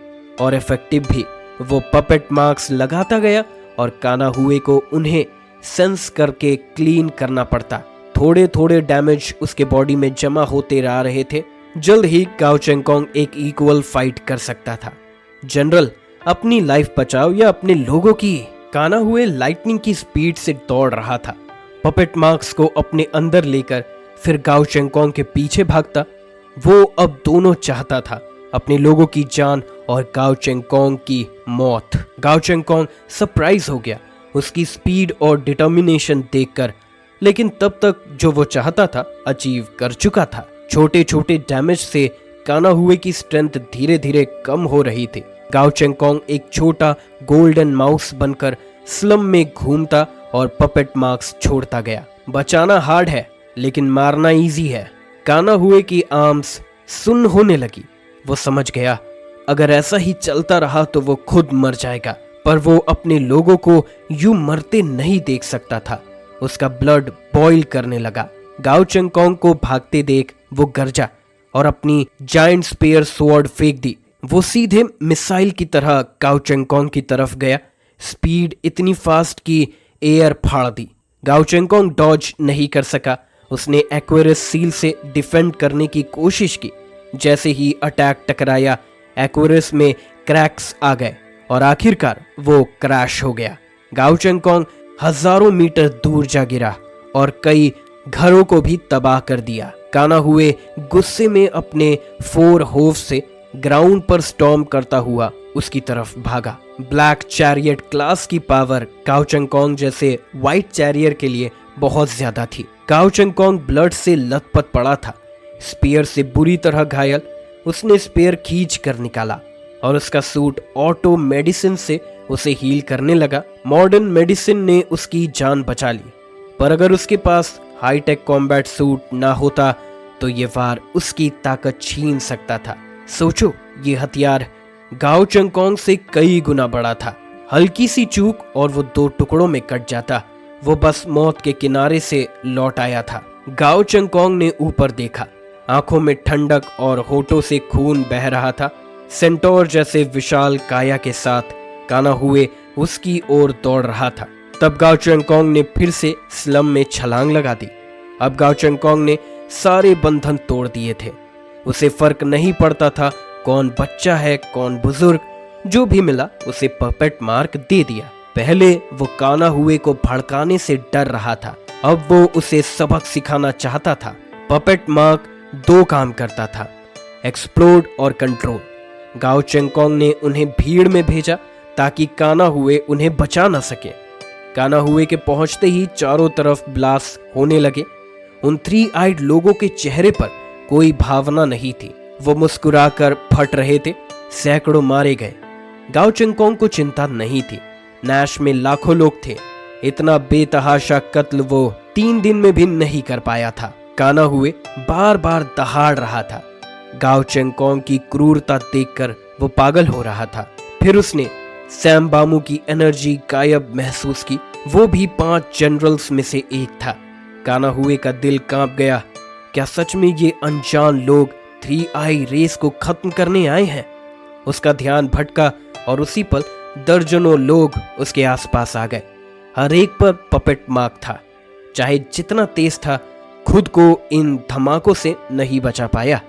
और इफेक्टिव भी। वो पपेट मार्क्स लगाता गया और काना हुए को उन्हें सेंस करके क्लीन करना पड़ता। थोड़े थोड़े डैमेज उसके बॉडी में जमा होते रह रहे थे। जल्द ही गाओ चेंगकोंग एक इक्वल फाइट कर सकता था। जनरल, अपनी लाइफ बचाओ या अपने लोगों की। काना हुए लाइटनिंग की स्पीड से दौड़ रहा था, पपेट मार्क्स को अपने अंदर लेकर फिर गाओ चेंगकोंग के पीछे भागता। वो अब दोनों चाहता था, अपने लोगों की जान और गाओ चेंगकोंग की मौत। गाओ चेंगकोंग सरप्राइज हो गया उसकी स्पीड और डिटर्मिनेशन देखकर, लेकिन तब तक जो वो चाहता था अचीव कर चुका था। छोटे छोटे डैमेज से काना हुए की स्ट्रेंथ धीरे धीरे कम हो रही थी। गाओ चेंगकोंग एक छोटा गोल्डन माउस बनकर स्लम में घूमता और पपेट मार्क्स छोड़ता गया। बचाना हार्ड है लेकिन मारना इजी है। काना हुए की आर्म्स सुन्न होने लगी। वो समझ गया अगर ऐसा ही चलता रहा तो वो खुद मर जाएगा, पर वो अपने लोगों को यूं मरते नहीं देख सकता था। उसका ब्लड बॉईल करने लगा। गाओ चेंगकोंग को भागते देख वो गरजा और अपनी जायंट स्पेयर स्वॉर्ड फेंक दी। वो सीधे मिसाइल की तरह गाओ चेंगकोंग की तरफ गया। स्पीड इतनी फास्ट कि एयर फाड़ दी। गाओ चेंगकोंग डॉज नहीं कर सका। उसने एक्वेरियस सील से डिफेंड करने की कोशिश की। जैसे ही अटैक टकराया, एक्वेरियस में क्रैक्स आ गए और आखिरकार वो क्रैश हो गया। गाओ चेंगकोंग हजारों मीटर दूर जा गिरा और कई घरों को भी तबाह कर दिया। काना हुए गुस्से में अपने 4 होव से ग्राउंड पर स्टॉर्म करता हुआ उसकी तरफ भागा। ब्लैक चैरियट क्लास की पावर गाओ चेंगकोंग जैसे व्हाइट चैरियर के लिए बहुत ज्यादा थी। गाओ चेंगकोंग ब्लड से लथपथ पड़ा था, स्पेयर से बुरी तरह घायल। उसने स्पेयर खींच कर निकाला और उसका सूट ऑटो मेडिसिन से उसे हील करने लगा। मॉडर्न मेडिसिन ने उसकी जान बचा ली, पर अगर उसके पास हाईटेक कॉम्बैट सूट ना होता तो ये वार उसकी ताकत छीन सकता था। सोचो, ये हथियार गाओ चेंगकोंग से कई गुना बड़ा था। हल्की सी चूक और वो 2 टुकड़ों में कट जाता। वो बस मौत के किनारे से लौट आया था। गाओ चेंगकोंग ने ऊपर देखा। आंखों में ठंडक और होठों से खून बह रहा था। सेंटोर जैसे विशाल काया के साथ काना हुए उसकी ओर दौड़ रहा था। तब गाओ चेंगकोंग ने फिर से स्लम में छलांग लगा दी। अब गाओ चेंगकोंग ने सारे बंधन तोड़ दिए थे। उसे फर्क नहीं पड़ता था कौन बच्चा है कौन बुजुर्ग, जो भी मिला उसे पपेट मार्क दे दिया। पहले वो काना हुए को भड़काने से डर रहा था, अब वो उसे सबक सिखाना चाहता था। पपेट मार्क 2 काम करता था, एक्सप्लोड और कंट्रोल। गाओ चेंगकोंग ने उन्हें भीड़ में भेजा ताकि काना हुए उन्हें बचा न सके। काना हुए के पहुंचते ही चारों तरफ ब्लास्ट होने लगे। उन 3 आइड लोगों के चेहरे पर कोई भावना नहीं थी। वो मुस्कुराकर फट रहे थे। सैकड़ों मारे गए। गाओ चेंगकोंग को चिंता नहीं थी। नैश में लाखों लोग थे। इतना बेतहाशा कत्ल वो 3 दिन में भी नहीं कर पाया था। काना हुए बार बार दहाड़ रहा था। गाओ चेंगकोंग की क्रूरता देखकर वो पागल हो रहा था। फिर उसने सैम बामू की एनर्जी गायब महसूस की। वो भी 5 जनरल्स में से एक था। काना हुए का दिल कांप गया। क्या सच में ये अनजान लोग 3 आई रेस को खत्म करने आए हैं? उसका ध्यान भटका और उसी पल दर्जनों लोग उसके आसपास आ गए। हर एक पर पपेट मार्क था। चाहे जितना तेज था, खुद को इन धमाकों से नहीं बचा पाया।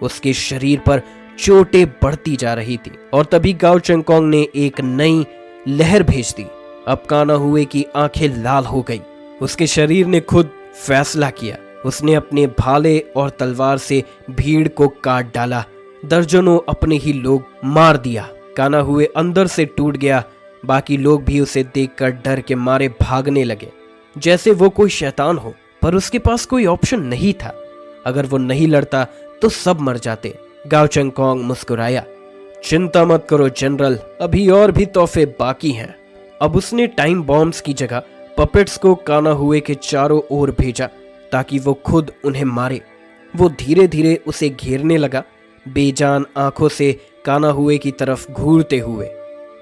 उसके शरीर पर चोटें बढ़ती जा रही थी और तभी गाओ चेंगकोंग ने एक नई लहर भेज दी। अब काना हुए की आंखें लाल हो गई। उसके शरीर ने खुद फैसला किया। उसने अपने भाले और तलवार से भीड़ को काट डाला। दर्जनों अपने ही लोग मार दिया। काना हुए अंदर से टूट गया। बाकी लोग भी उसे देखकर डर के मारे भागने लगे, जैसे वो कोई शैतान हो। पर उसके पास कोई ऑप्शन नहीं था। अगर वो नहीं लड़ता तो सब मर जाते। गाओ चेंगकोंग मुस्कुराया। चिंता मत करो जनरल, अभी और भी तोहफे बाकी हैं। अब उसने टाइम बॉम्ब्स की जगह पपेट्स को काना हुए के चारों ओर भेजा ताकि वो खुद उन्हें मारे। वो धीरे धीरे उसे घेरने लगा, बेजान आंखों से काना हुए की तरफ घूरते हुए।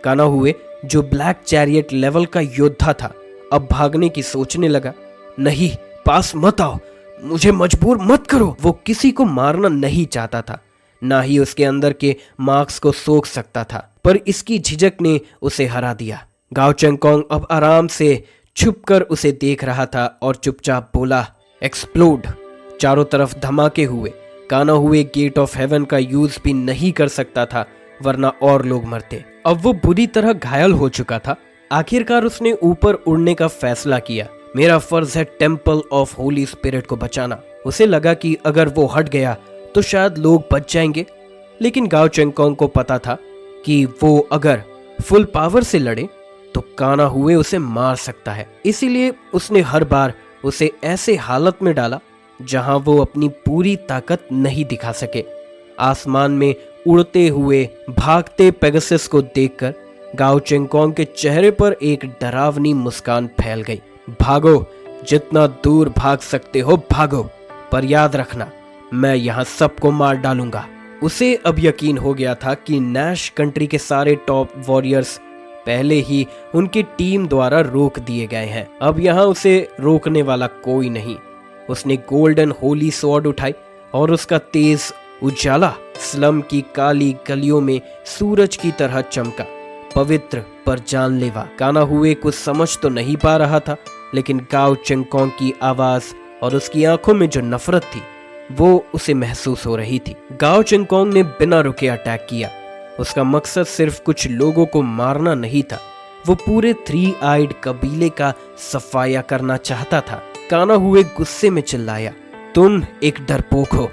काना हुए, जो ब्लैक चैरियट लेवल का योद्धा था, अब भागने की सोचने लगा। नहीं, पास मत आओ, मुझे मजबूर मत करो। वो किसी को मारना नहीं चाहता था, ना ही उसके अंदर के मार्क्स को सोख सकता था, पर इसकी झिझक ने उसे हरा दिया। गाओ चेंगकोंग अब आराम से छुपकर उसे देख रहा था और चुपचाप बोला, एक्सप्लोड। चारों तरफ धमाके हुए। काना हुए गेट ऑफ हेवन का यूज भी नहीं कर सकता था, वरना और लोग मरते। अब वो बुरी तरह घायल हो चुका था। आखिरकार उसने ऊपर उड़ने का फैसला किया। मेरा फर्ज है टेम्पल ऑफ होली स्पिरिट को बचाना। उसे लगा कि अगर वो हट गया तो शायद लोग बच जाएंगे, लेकिन गाओ चेंगकोंग को पता था कि वो अगर फुल पावर से लड़े तो काना हुए उसे मार सकता है। इसीलिए उसने हर बार उसे ऐसे हालत में डाला जहां वो अपनी पूरी ताकत नहीं दिखा सके। आसमान में उड़ते हुए भागते पेगासस को देखकर गाओ चेंगकोंग के चेहरे पर एक डरावनी मुस्कान फैल गई। भागो, जितना दूर भाग सकते हो भागो, पर याद रखना मैं यहाँ सबको मार डालूंगा। उसे अब यकीन हो गया था कि नैश कंट्री के सारे टॉप वॉरियर्स पहले ही उनकी टीम द्वारा रोक दिए गए हैं। अब यहाँ उसे रोकने वाला कोई नहीं। उसने गोल्डन होली स्वॉर्ड उठाई और उसका तेज उजाला स्लम की काली गलियों में सूरज की तरह चमका, पवित्र पर जानलेवा। काना हुए कुछ समझ तो नहीं पा रहा था, लेकिन गाओ चेंगकोंग की आवाज और उसकी आंखों में जो नफरत थी वो उसे महसूस हो रही थी। गाओ चेंगकोंग ने बिना रुके अटैक किया। उसका मकसद सिर्फ कुछ लोगों को मारना नहीं था, वो पूरे 3 आइड कबीले का सफाया करना चाहता था। काना हुए गुस्से में चिल्लाया, तुम एक डरपोक हो,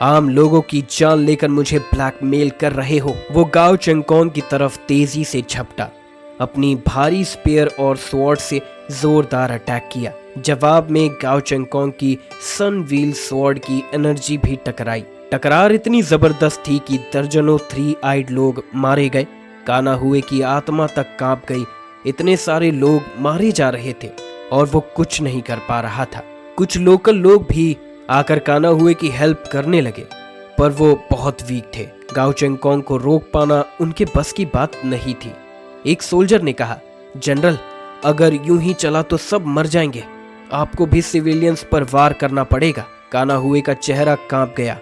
आम लोगों की जान लेकर मुझे ब्लैकमेल कर रहे हो। वो गाओ चेंगकोंग की तरफ तेजी से झपटा, अपनी भारी स्पेयर और स्वॉर्ड से जोरदार अटैक किया। जवाब में गाओ चेंगकोंग की सन व्हील स्वॉर्ड की एनर्जी भी टकराई। टकरार इतनी जबरदस्त थी कि दर्जनों 3 आइड लोग मारे गए। काना हुए की आत्मा तक कांप गई। इतने सारे लोग मारे जा रहे थे और वो कुछ नहीं कर पा रहा था। कुछ लोकल लोग भी आकर काना हुए की हेल्प करने लगे, पर वो बहुत वीक थे। गाओ चेंगकोंग को रोक पाना उनके बस की बात नहीं थी। एक सोल्जर ने कहा, जनरल, अगर यूं ही चला तो सब मर जाएंगे, आपको भी सिविलियंस पर वार करना पड़ेगा। काना हुए का चेहरा कांप गया।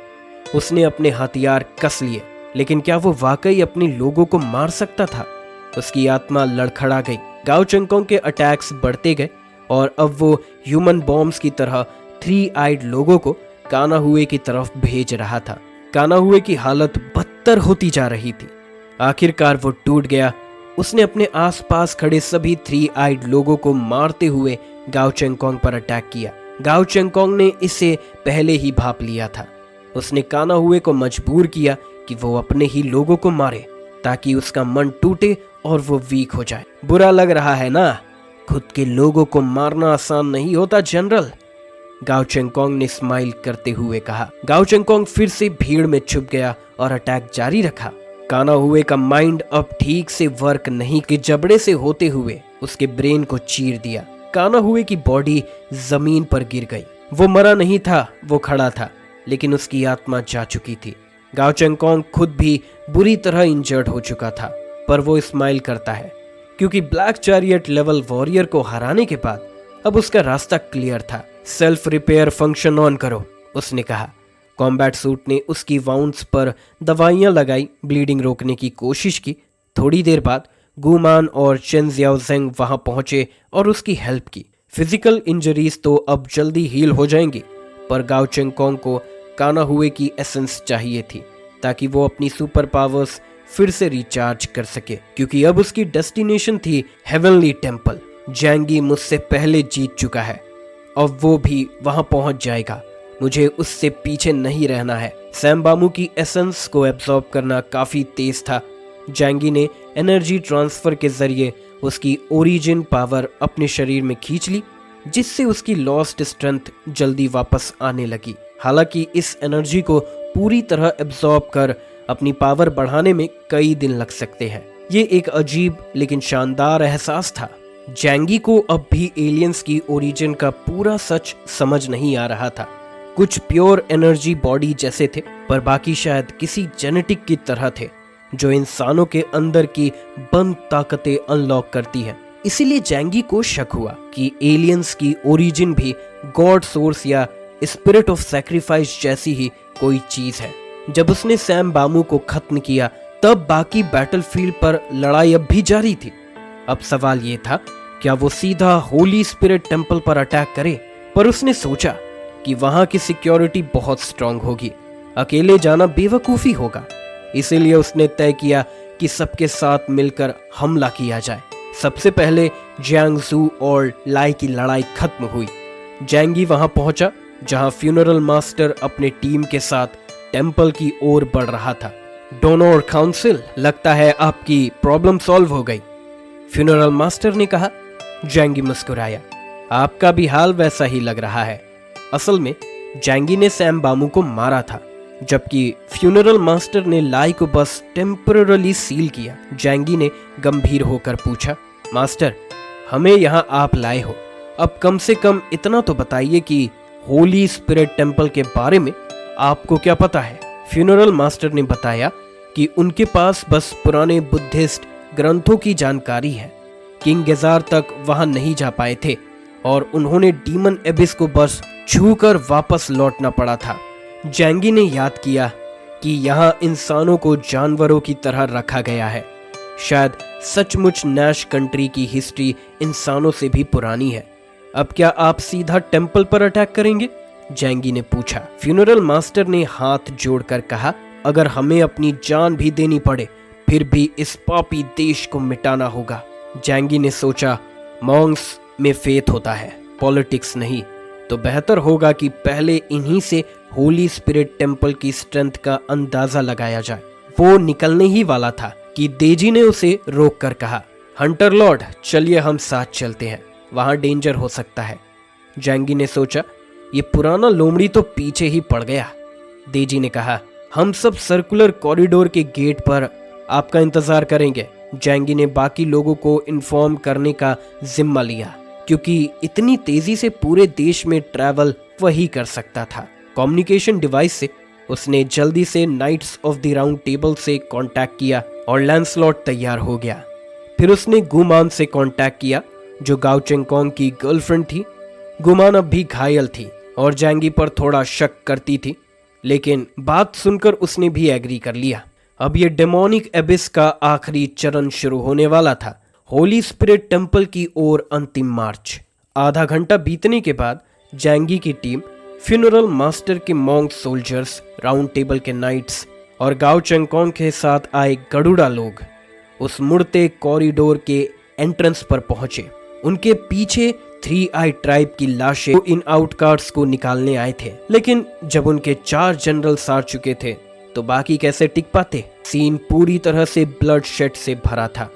उसने अपने हथियार कस लिए, लेकिन क्या वो वाकई अपने लोगों को मार सकता था? उसकी आत्मा लड़खड़ा गई। गाओ चेंगकोंग के अटैक्स बढ़ते गए और अब वो ह्यूमन बॉम्ब्स की तरह 3 आइड लोगों को काना हुए की तरफ भेज रहा था। काना हुए की हालत बदतर होती जा रही थी। आखिरकार वो टूट गया। उसने अपने आसपास खड़े सभी 3 आइड लोगों को मारते हुए गाओ चेंगकोंग पर अटैक किया। गाओ चेंगकोंग ने इसे पहले ही भांप लिया था। उसने काना हुए को मजबूर किया कि वो अपने ही लोगों को मारे, ताकि उसका मन टूटे और वो वीक हो जाए। बुरा लग रहा है ना? खुद के लोगों को मारना आसान नहीं होता जनरल, गाओ चेंगकोंग ने स्माइल करते हुए कहा। गाओ चेंगकोंग फिर से भीड़ में छुप गया और अटैक जारी रखा। काना हुए का माइंड अब ठीक से वर्क नहीं कि जबड़े से होते हुए उसके ब्रेन को चीर दिया। काना हुए की बॉडी जमीन पर गिर गई। वो मरा नहीं था, वो खड़ा था, लेकिन उसकी आत्मा जा चुकी थी। गाओ चेंगकोंग खुद भी बुरी तरह इंजर्ड हो चुका था, पर वो स्माइल करता है क्योंकि ब्लैक चैरियट लेवल वॉरियर को हराने के बाद अब उसका रास्ता क्लियर था। सेल्फ रिपेयर फंक्शन ऑन करो, उसने कहा। कॉम्बैट सूट ने उसकी वाउंड्स पर दवाइयां लगाई, ब्लीडिंग रोकने की कोशिश की। थोड़ी देर बाद गुमान और चेन जियाओजेंग वहां पहुंचे और उसकी हेल्प की। फिजिकल इंजरीज तो अब जल्दी हील हो जाएंगी, पर गाओ चेंगकोंग को काना हुए की एसेंस चाहिए थी ताकि वो अपनी सुपर पावर्स फिर से रिचार्ज कर सके, क्योंकि अब उसकी डेस्टिनेशन थी हेवनली टेम्पल। जैंगी मुझसे पहले जीत चुका है, अब वो भी वहां पहुंच जाएगा। मुझे उससे पीछे नहीं रहना है। सैमबामू की एसेंस को एब्जॉर्ब करना काफी तेज था। जैंगी ने एनर्जी ट्रांसफर के जरिए उसकी ओरिजिन पावर अपने शरीर में खींच ली, जिससे उसकी लॉस्ट स्ट्रेंथ जल्दी वापस आने लगी। हालांकि इस एनर्जी को पूरी तरह एब्जॉर्ब कर अपनी पावर बढ़ाने में कई दिन लग सकते हैं। ये एक अजीब लेकिन शानदार एहसास था। जैंगी को अब भी एलियंस की ओरिजिन का पूरा सच समझ नहीं आ रहा था। कुछ प्योर एनर्जी बॉडी जैसे थे, पर बाकी शायद किसी जेनेटिक की तरह थे जो इंसानों के अंदर की बंद ताकतें अनलॉक करती हैं। इसीलिए जैंगी को शक हुआ कि एलियंस की ओरिजिन भी गॉड सोर्स या स्पिरिट ऑफ सैक्रिफाइस जैसी ही कोई चीज है। जब उसने सैम बामू को खत्म किया तब बाकी बैटलफील्ड पर लड़ाई अब भी जारी थी। अब सवाल ये था, क्या वो सीधा होली स्पिरिट टेम्पल पर अटैक करे? पर उसने सोचा कि वहां की सिक्योरिटी बहुत स्ट्रांग होगी, अकेले जाना बेवकूफी होगा। इसीलिए उसने तय किया कि सबके साथ मिलकर हमला किया जाए। सबसे पहले जियांग जू और लाई की लड़ाई खत्म हुई। जैंगी वहां पहुंचा जहां फ्यूनरल मास्टर अपने टीम के साथ टेम्पल की ओर बढ़ रहा था। डोनोर काउंसिल, लगता है आपकी प्रॉब्लम सॉल्व हो गई, फ्यूनरल मास्टर ने कहा। जैंगी मुस्कुराया। आपका भी हाल वैसा ही लग रहा है। असल में जैंगी ने सैम बामू को मारा था, जबकि फ्यूनरल मास्टर ने लाई को बस टेम्पररी सील किया। जैंगी ने गंभीर होकर पूछा, मास्टर, हमें यहाँ आप लाए हो, अब कम से कम इतना तो बताइए कि होली स्पिरिट टेम्पल के बारे में आपको क्या पता है? फ्यूनरल मास्टर ने बताया कि उनके पास बस पुराने बुद्धिस्ट ग्रंथों की जानकारी है। किंग गेजार तक वहां नहीं जा पाए थे और उन्होंने डीमन एबिस को बस छूकर वापस लौटना पड़ा था। जैंगी ने याद किया कि यहाँ इंसानों को जानवरों की तरह रखा गया है। शायद सचमुच नैश कंट्री की हिस्ट्री इंसानों से भी पुरानी है। अब क्या आप सीधा टेम्पल पर अटैक करेंगे? जैंगी ने पूछा। फ्यूनरल मास्टर ने हाथ जोड़कर कहा, अगर हमें अपनी जान भी देनी पड़े फिर भी इस पापी देश को मिटाना होगा। जैंगी ने सोचा, मॉन्क्स में फेथ होता है, पॉलिटिक्स नहीं। तो बेहतर होगा कि पहले इन्हीं से होली स्पिरिट टेम्पल की स्ट्रेंथ का अंदाजा लगाया जाए। वो निकलने ही वाला था कि देजी ने उसे रोक कर कहा, हंटर लॉर्ड, चलिए हम साथ चलते हैं, वहां डेंजर हो सकता है। जैंगी ने सोचा, ये पुराना लोमड़ी तो पीछे ही पड़ गया। देजी ने कहा, हम सब सर्कुलर कॉरिडोर के गेट पर आपका इंतजार करेंगे। जैंगी ने बाकी लोगों को इन्फॉर्म करने का जिम्मा लिया, क्योंकि इतनी तेजी से पूरे देश में ट्रैवल वही कर सकता था। कम्युनिकेशन डिवाइस से उसने जल्दी से knights of the round table से कांटेक्ट किया और लैंसलॉट तैयार हो गया। फिर उसने गुमान से कांटेक्ट किया, जो गाओ चेंगकोंग की गर्लफ्रेंड थी। गुमान अब भी घायल थी और जैंगी पर थोड़ा शक करती थी, लेकिन बात सुनकर उसने भी एग्री कर लिया। अब ये डेमोनिक एबिस का आखिरी चरण शुरू होने वाला था, होली स्पिरिट टेम्पल की ओर अंतिम मार्च। आधा घंटा बीतने के बाद जैंगी की टीम, फ्यूनरल मास्टर के मॉन्क सोल्जर्स, राउंड टेबल के नाइट्स और गाओ चेंगकोंग के साथ आए गरुड़ा लोग उस मुड़ते कॉरिडोर के एंट्रेंस पर पहुंचे। उनके पीछे 3 आई ट्राइब की लाशें इन आउटकास्ट्स को निकालने आए थे, लेकिन जब उनके 4 जनरल्स आ चुके थे तो बाकी कैसे टिक पाते? सीन पूरी तरह से ब्लड शेड से भरा था।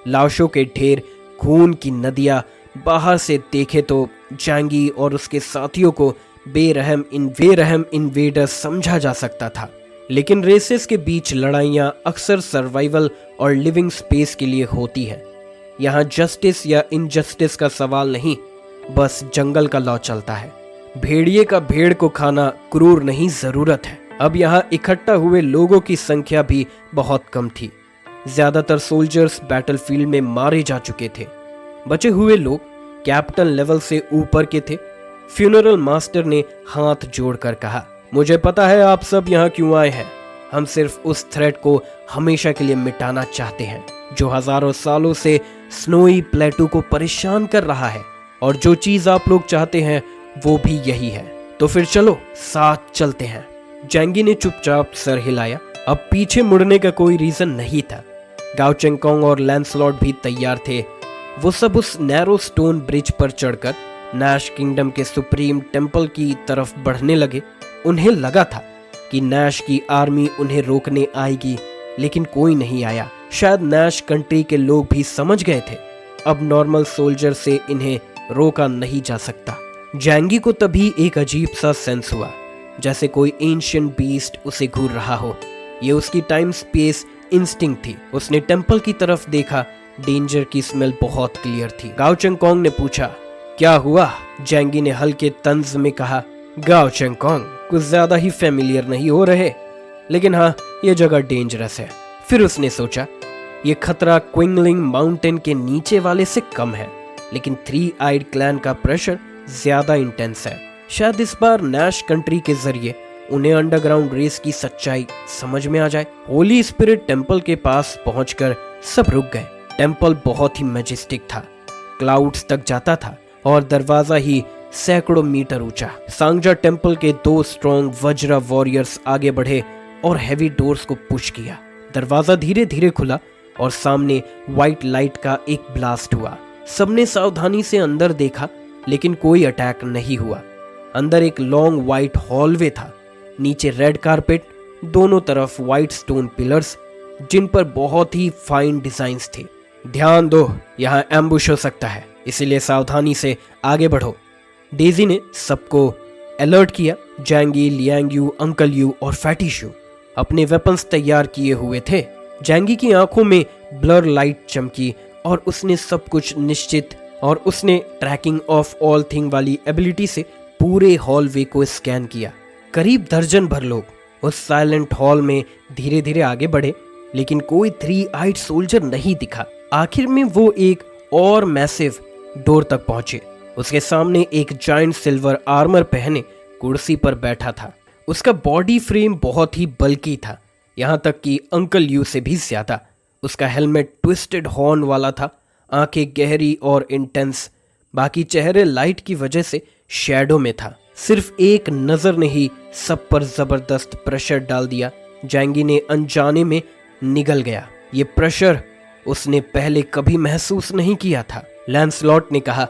लाशों के ढेर, खून की नदियां। बाहर से देखे तो जैंगी और उसके साथियों को बेरहम इन्वेडर्स समझा जा सकता था, लेकिन रेसेस के बीच लड़ाइयां अक्सर सर्वाइवल और लिविंग स्पेस के लिए होती है। यहाँ जस्टिस या इनजस्टिस का सवाल नहीं, बस जंगल का लॉ चलता है। भेड़िए का भेड़ को खाना क्रूर नहीं, जरूरत है। अब यहाँ इकट्ठा हुए लोगों की संख्या भी बहुत कम थी। ज्यादातर सोल्जर्स बैटलफील्ड में मारे जा चुके थे। बचे हुए लोग कैप्टन लेवल से ऊपर के थे। फ्यूनरल मास्टर ने हाथ जोड़कर कहा, मुझे पता है आप सब यहाँ क्यों आए हैं। हम सिर्फ उस थ्रेट को हमेशा के लिए मिटाना चाहते हैं जो हजारों सालों से स्नोई प्लेटू को परेशान कर रहा है, और जो चीज आप लोग चाहते हैं वो भी यही है। तो फिर चलो साथ चलते हैं। जैंगी ने चुपचाप सर हिलाया। अब पीछे मुड़ने का कोई रीजन नहीं था। गाओ चेंगकोंग और लैंसलॉट भी तैयार थे। वो सब उस नैरो स्टोन ब्रिज पर चढ़कर नैश किंगडम के सुप्रीम टेम्पल की तरफ बढ़ने लगे। उन्हें लगा था कि नैश की आर्मी उन्हें रोकने आएगी, लेकिन कोई नहीं आया। शायद नैश कंट्री के लोग भी समझ गए थे, अब नॉर्मल सोल्जर से इन्हें रोका नहीं जा सकता। जैंगी को तभी एक अजीब सा सेंस हुआ, जैसे कोई एंशिएंट बीस्ट उसे घूर रहा हो। ये उसकी टाइम स्पेस इंस्टिंक्ट थी। उसने टेम्पल की तरफ देखा। डेंजर की स्मेल बहुत क्लियर थी। गाओ चेंगकोंग ने पूछा, क्या हुआ? जैंगी ने हल्के तंज में कहा, गाओ चेंगकोंग, कुछ ज्यादा ही फेमिलियर नहीं हो रहे, लेकिन हाँ, ये जगह डेंजरस है। फिर उसने सोचा, ये खतरा क्विंगलिंग माउंटेन के नीचे वाले से कम है, लेकिन 3 आइड क्लैन का प्रेशर ज्यादा इंटेंस है। शायद इस बार नैश कंट्री के जरिए उन्हें अंडरग्राउंड रेस की सच्चाई समझ में आ जाए। होली स्पिरिट टेम्पल के पास पहुंचकर सब रुक गए। टेम्पल बहुत ही मैजेस्टिक था, क्लाउड्स तक जाता था और दरवाजा ही सैकड़ों मीटर ऊंचा। सांगजा टेम्पल के 2 स्ट्रॉन्ग वज्रा वॉरियर्स आगे बढ़े और हैवी डोर्स को पुश किया। दरवाजा धीरे धीरे खुला और सामने व्हाइट लाइट का एक ब्लास्ट हुआ। सबने सावधानी से अंदर देखा, लेकिन कोई अटैक नहीं हुआ। अंदर एक लॉन्ग व्हाइट हॉलवे था, नीचे रेड कारपेट, दोनों तरफ व्हाइट स्टोन पिलर्स जिन पर बहुत ही फाइन डिजाइन्स थे। ध्यान दो, यहाँ एम्बुश हो सकता है, इसीलिए सावधानी से आगे बढ़ो। डेजी ने सबको अलर्ट किया। जैंगी, लियांग यू, अंकल यू और फैटी शू अपने वेपन्स तैयार किए हुए थे। जैंगी की आंखों में ब्लर लाइट चमकी और उसने सब कुछ निश्चित और उसने ट्रैकिंग ऑफ ऑल थिंग वाली एबिलिटी से पूरे हॉलवे को स्कैन किया। करीब दर्जन भर लोग उस साइलेंट हॉल में धीरे धीरे आगे बढ़े, लेकिन कोई 3-eyed सोल्जर नहीं दिखा। आखिर में वो एक और मैसिव डोर तक पहुंचे। उसके सामने एक जायंट सिल्वर आर्मर पहने कुर्सी पर बैठा था। उसका बॉडी फ्रेम बहुत ही बल्की था, यहाँ तक कि अंकल यू से भी ज्यादा। उसका हेलमेट ट्विस्टेड हॉर्न वाला था, आंखें गहरी और इंटेंस, बाकी चेहरे लाइट की वजह से शैडो में था। सिर्फ एक नजर ने ही सब पर जबरदस्त प्रेशर डाल दिया। जैंगी ने अनजाने में निगल गया। ये प्रेशर उसने पहले कभी महसूस नहीं किया था। लैंसलॉट ने कहा,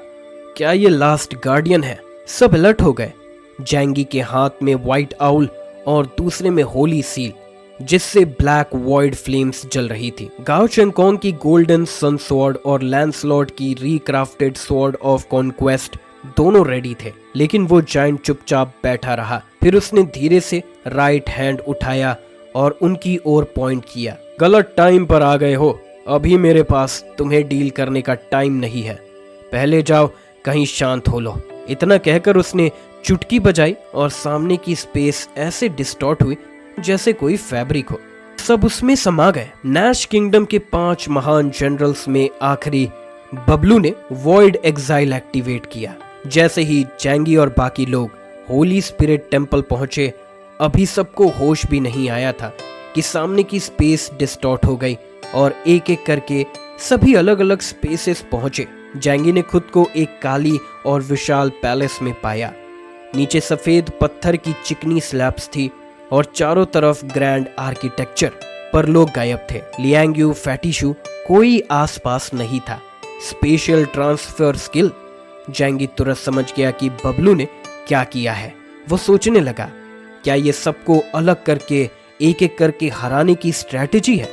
क्या ये लास्ट गार्डियन है? सब अलर्ट हो गए। जैंगी के हाथ में व्हाइट आउल और दूसरे में होली सील, जिससे ब्लैक वॉइड फ्लेम्स जल रही थी। गाओ चेंगकोंग की गोल्डन सन स्वॉर्ड और लैंसलॉट की रिक्राफ्टेड स्वॉर्ड ऑफ कॉन्क्वेस्ट दोनों रेडी थे, लेकिन वो जायंट चुपचाप बैठा रहा। फिर उसने धीरे से राइट हैंड उठाया और उनकी ओर पॉइंट किया। गलत टाइम पर आ गए हो, अभी मेरे पास तुम्हें डील करने का टाइम नहीं है, पहले जाओ कहीं शांत हो लो। इतना कहकर उसने चुटकी बजाई और सामने की स्पेस ऐसे डिस्टॉर्ट हुई जैसे कोई फैब्रिक हो। सब उसमें समा गए। नैश किंगडम के 5 महान जनरल्स में आखिरी बबलू ने वॉइड एग्जाइल एक्टिवेट किया। जैसे ही जैंगी और बाकी लोग होली स्पिरिट टेम्पल पहुंचे, अभी सबको होश भी नहीं आया था कि सामने की स्पेस डिस्टॉर्ट हो गई और एक एक करके सभी अलग अलग स्पेसेस पहुंचे। जैंगी ने खुद को एक काली और विशाल पैलेस में पाया। नीचे सफेद पत्थर की चिकनी स्लैब्स थी और चारों तरफ ग्रैंड आर्किटेक्चर, पर लोग गायब थे। लियांग यू, फैटी शू, कोई आसपास नहीं था। Special transfer skill. जैंगी तुरंत समझ गया कि बबलू ने क्या किया है। वो सोचने लगा, क्या ये सबको अलग करके एक एक करके हराने की स्ट्रैटेजी है?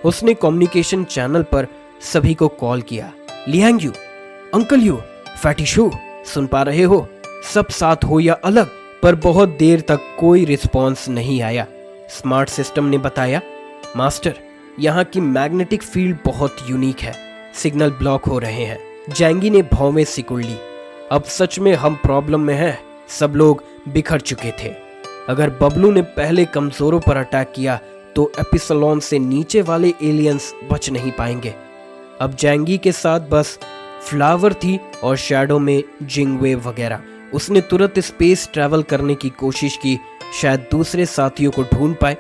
उसने कम्युनिकेशन चैनल पर सभी को कॉल किया। Liang Yu, uncle Yu, fatty Shu, सुन पा रहे हो? सब साथ हो या अलग? पर बहुत देर तक कोई रिस्पॉन्स नहीं आया। स्मार्ट सिस्टम ने बताया, मास्टर, यहाँ की मैग्नेटिक फील्ड बहुत यूनिक है, सिग्नल ब्लॉक हो रहे हैं। जैंगी ने भौवें सिकुड़ ली। अब सच में हम प्रॉब्लम में हैं। सब लोग बिखर चुके थे। अगर बबलू ने पहले कमजोरों पर अटैक किया तो एपिसलोन से नीचे वाले एलियंस बच नहीं पाएंगे। अब जैंगी के साथ बस फ्लावर थी और शैडो में जिंगवे वगैरह। उसने तुरंत स्पेस ट्रैवल करने की कोशिश की, शायद दूसरे साथियों को ढूंढ पाए।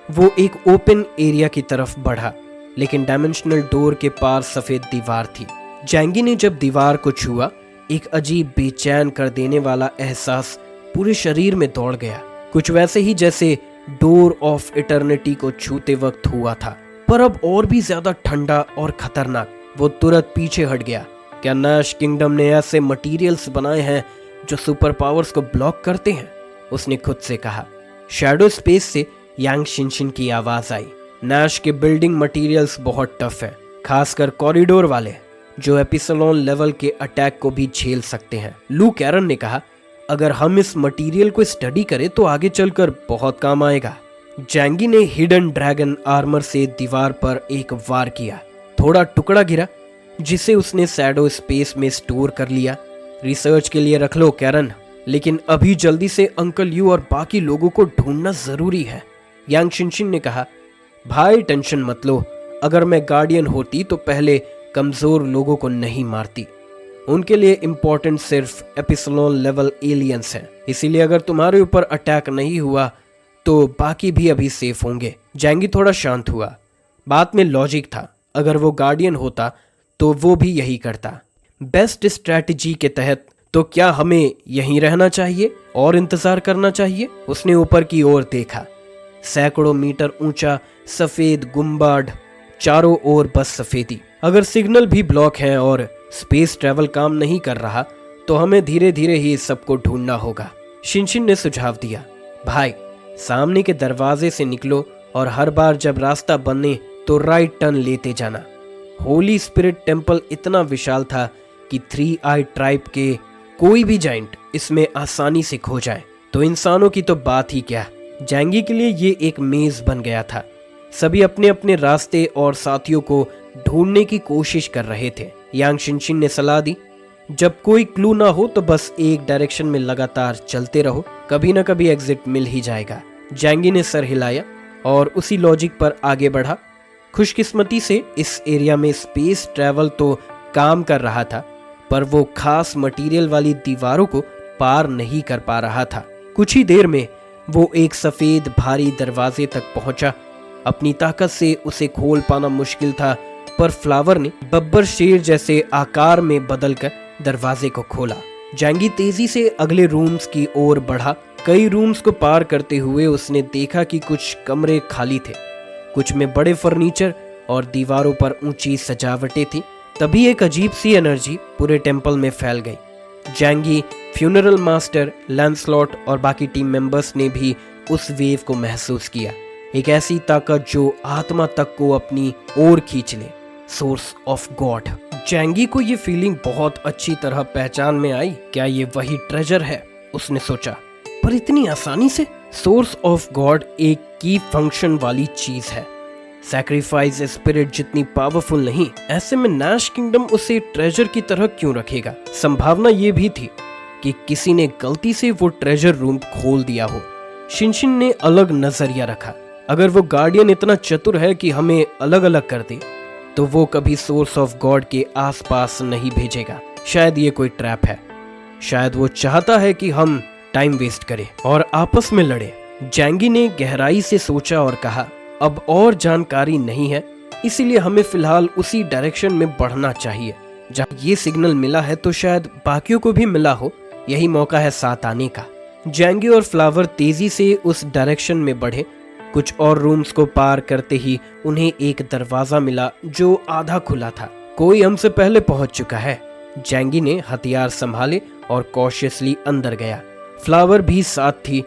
वो एक ओपन एरिया की तरफ बढ़ा, लेकिन डायमेंशनल डोर के पार सफेद दीवार थी। जैंगी ने जब दीवार को छुआ, एक अजीब बेचैन कर देने वाला एहसास पूरे शरीर में दौड़ गया, कुछ वैसे ही जैसे डोर ऑफ इटर्निटी को छूते वक्त हुआ था, पर अब और भी ज्यादा ठंडा और खतरनाक। वो तुरंत पीछे हट गया। क्या नैश किंगडम ने ऐसे मटेरियल्स बनाए हैं जो सुपर पावर्स को ब्लॉक करते हैं? उसने खुद से कहा। शैडो स्पेस से यांग शिनशिन की आवाज आई। नैश के बिल्डिंग मटेरियल्स बहुत टफ है, खासकर कॉरिडोर वाले, जो एपिसलोन लेवल के अटैक को भी झेल सकते हैं। लू कैरन ने कहा, अगर हम इस मटेरियल को स्टडी करें तो आगे चलकर बहुत काम आएगा। जैंगी ने हिडन ड्रैगन आर्मर से दीवार पर एक वार किया। थोड़ा टुकड़ा गिरा, जिसे उसने शैडो स्पेस में स्टोर कर लिया। रिसर्च के लिए रख लो कैरन, लेकिन अभी जल्दी से अंकल यू और बाकी लोगों को ढूंढना जरूरी है। यांग शिनशिन ने कहा, भाई टेंशन मत लो, अगर मैं गार्डियन होती तो पहले कमजोर लोगों को नहीं मारती। उनके लिए इम्पोर्टेंट सिर्फ एपिसलोन लेवल एलियंस हैं। इसीलिए अगर तुम्हारे ऊपर अटैक नहीं हुआ तो बाकी भी अभी सेफ होंगे। जैंगी थोड़ा शांत हुआ। बात में लॉजिक था। अगर वो गार्डियन होता तो वो भी यही करता। बेस्ट स्ट्रैटेजी के तहत तो क्या हमें यहीं रहना चाहिए और इंतजार करना चाहिए? उसने ऊपर की ओर देखा। सैकड़ों मीटर ऊंचा सफेद गुंबद, चारों ओर बस सफेदी। अगर सिग्नल भी ब्लॉक है और स्पेस ट्रैवल काम नहीं कर रहा तो हमें धीरे धीरे ही सबको ढूंढना होगा। शिनशिन ने सुझाव दिया। भाई, सामने के दरवाजे से निकलो और हर बार जब रास्ता बने तो राइट टर्न लेते जाना। होली स्पिरिट टेम्पल इतना विशाल था कि 3 आई ट्राइब के कोई भी जाइंट इसमें आसानी से खो जाए, तो इंसानों की तो बात ही क्या। जैंगी के लिए ये एक मेज बन गया था। सभी अपने अपने रास्ते और साथियों को ढूंढने की कोशिश कर रहे थे। यांग शिनशिन ने सलाह दी, जब कोई क्लू ना हो तो बस एक डायरेक्शन में लगातार चलते रहो, कभी ना कभी एग्जिट मिल ही जाएगा। जैंगी ने सर हिलाया और उसी लॉजिक पर आगे बढ़ा। खुशकिस्मती से इस एरिया में स्पेस ट्रैवल तो काम कर रहा था, पर वो खास मटेरियल वाली दीवारों को पार नहीं कर पा रहा था। कुछ ही देर में वो एक सफेद भारी दरवाजे तक पहुंचा। अपनी ताकत से उसे खोल पाना मुश्किल था, पर फ्लावर ने बब्बर शेर जैसे आकार में बदलकर दरवाजे को खोला। जैंगी तेजी से अगले रूम्स की ओर बढ़ा। कई रूम्स को पार करते हुए उसने देखा कि कुछ कमरे खाली थे, कुछ में बड़े फर्नीचर और दीवारों पर ऊंची सजावटें थी। तभी एक अजीब सी एनर्जी पूरे टेम्पल में फैल गई। जैंगी, फ्यूनरल मास्टर, लैंसलॉट और बाकी टीम मेंबर्स ने भी उस वेव को महसूस किया। एक ऐसी ताकत जो आत्मा तक को अपनी ओर खींच ले। Source of God. जैंगी को ये फीलिंग बहुत अच्छी तरह पहचान में आई। क्या ये वही ट्रेजर है? उसने सोचा। पर इतनी आसानी से? सोर्स ऑफ गॉड एक की फंक्शन वाली चीज है। सैक्रिफाइस स्पिरिट जितनी पावरफुल नहीं, ऐसे में नैश किंगडम उसे ट्रेजर की तरह क्यों रखेगा? संभावना ये भी थी कि किसी ने गलती से वो ट्रेजर रूम खोल दिया हो। शिनशिन ने अलग नजरिया रखा। अगर वो गार्डियन इतना चतुर है कि हमें अलग अलग कर दे, तो वो कभी सोर्स ऑफ गॉड के आसपास नहीं भेजेगा। शायद ये कोई ट्रैप है। शायद वो चाहता है कि हम टाइम वेस्ट करें और आपस में लड़े। जैंगी ने गहराई से सोचा और कहा, अब और जानकारी नहीं है, इसीलिए हमें फिलहाल उसी डायरेक्शन में बढ़ना चाहिए। जब ये सिग्नल मिला है तो शायद बाकियों को भी मिला हो। यही मौका है साथ आने का। जैंगी और फ्लावर तेजी से उस डायरेक्शन में बढ़े। कुछ और रूम्स को पार करते ही उन्हें एक दरवाजा मिला जो आधा खुला था। कोई हमसे पहले पहुंच चुका है। जैंगी ने हथियार संभाले और कॉशियसली अंदर गया। फ्लावर भी साथ थी।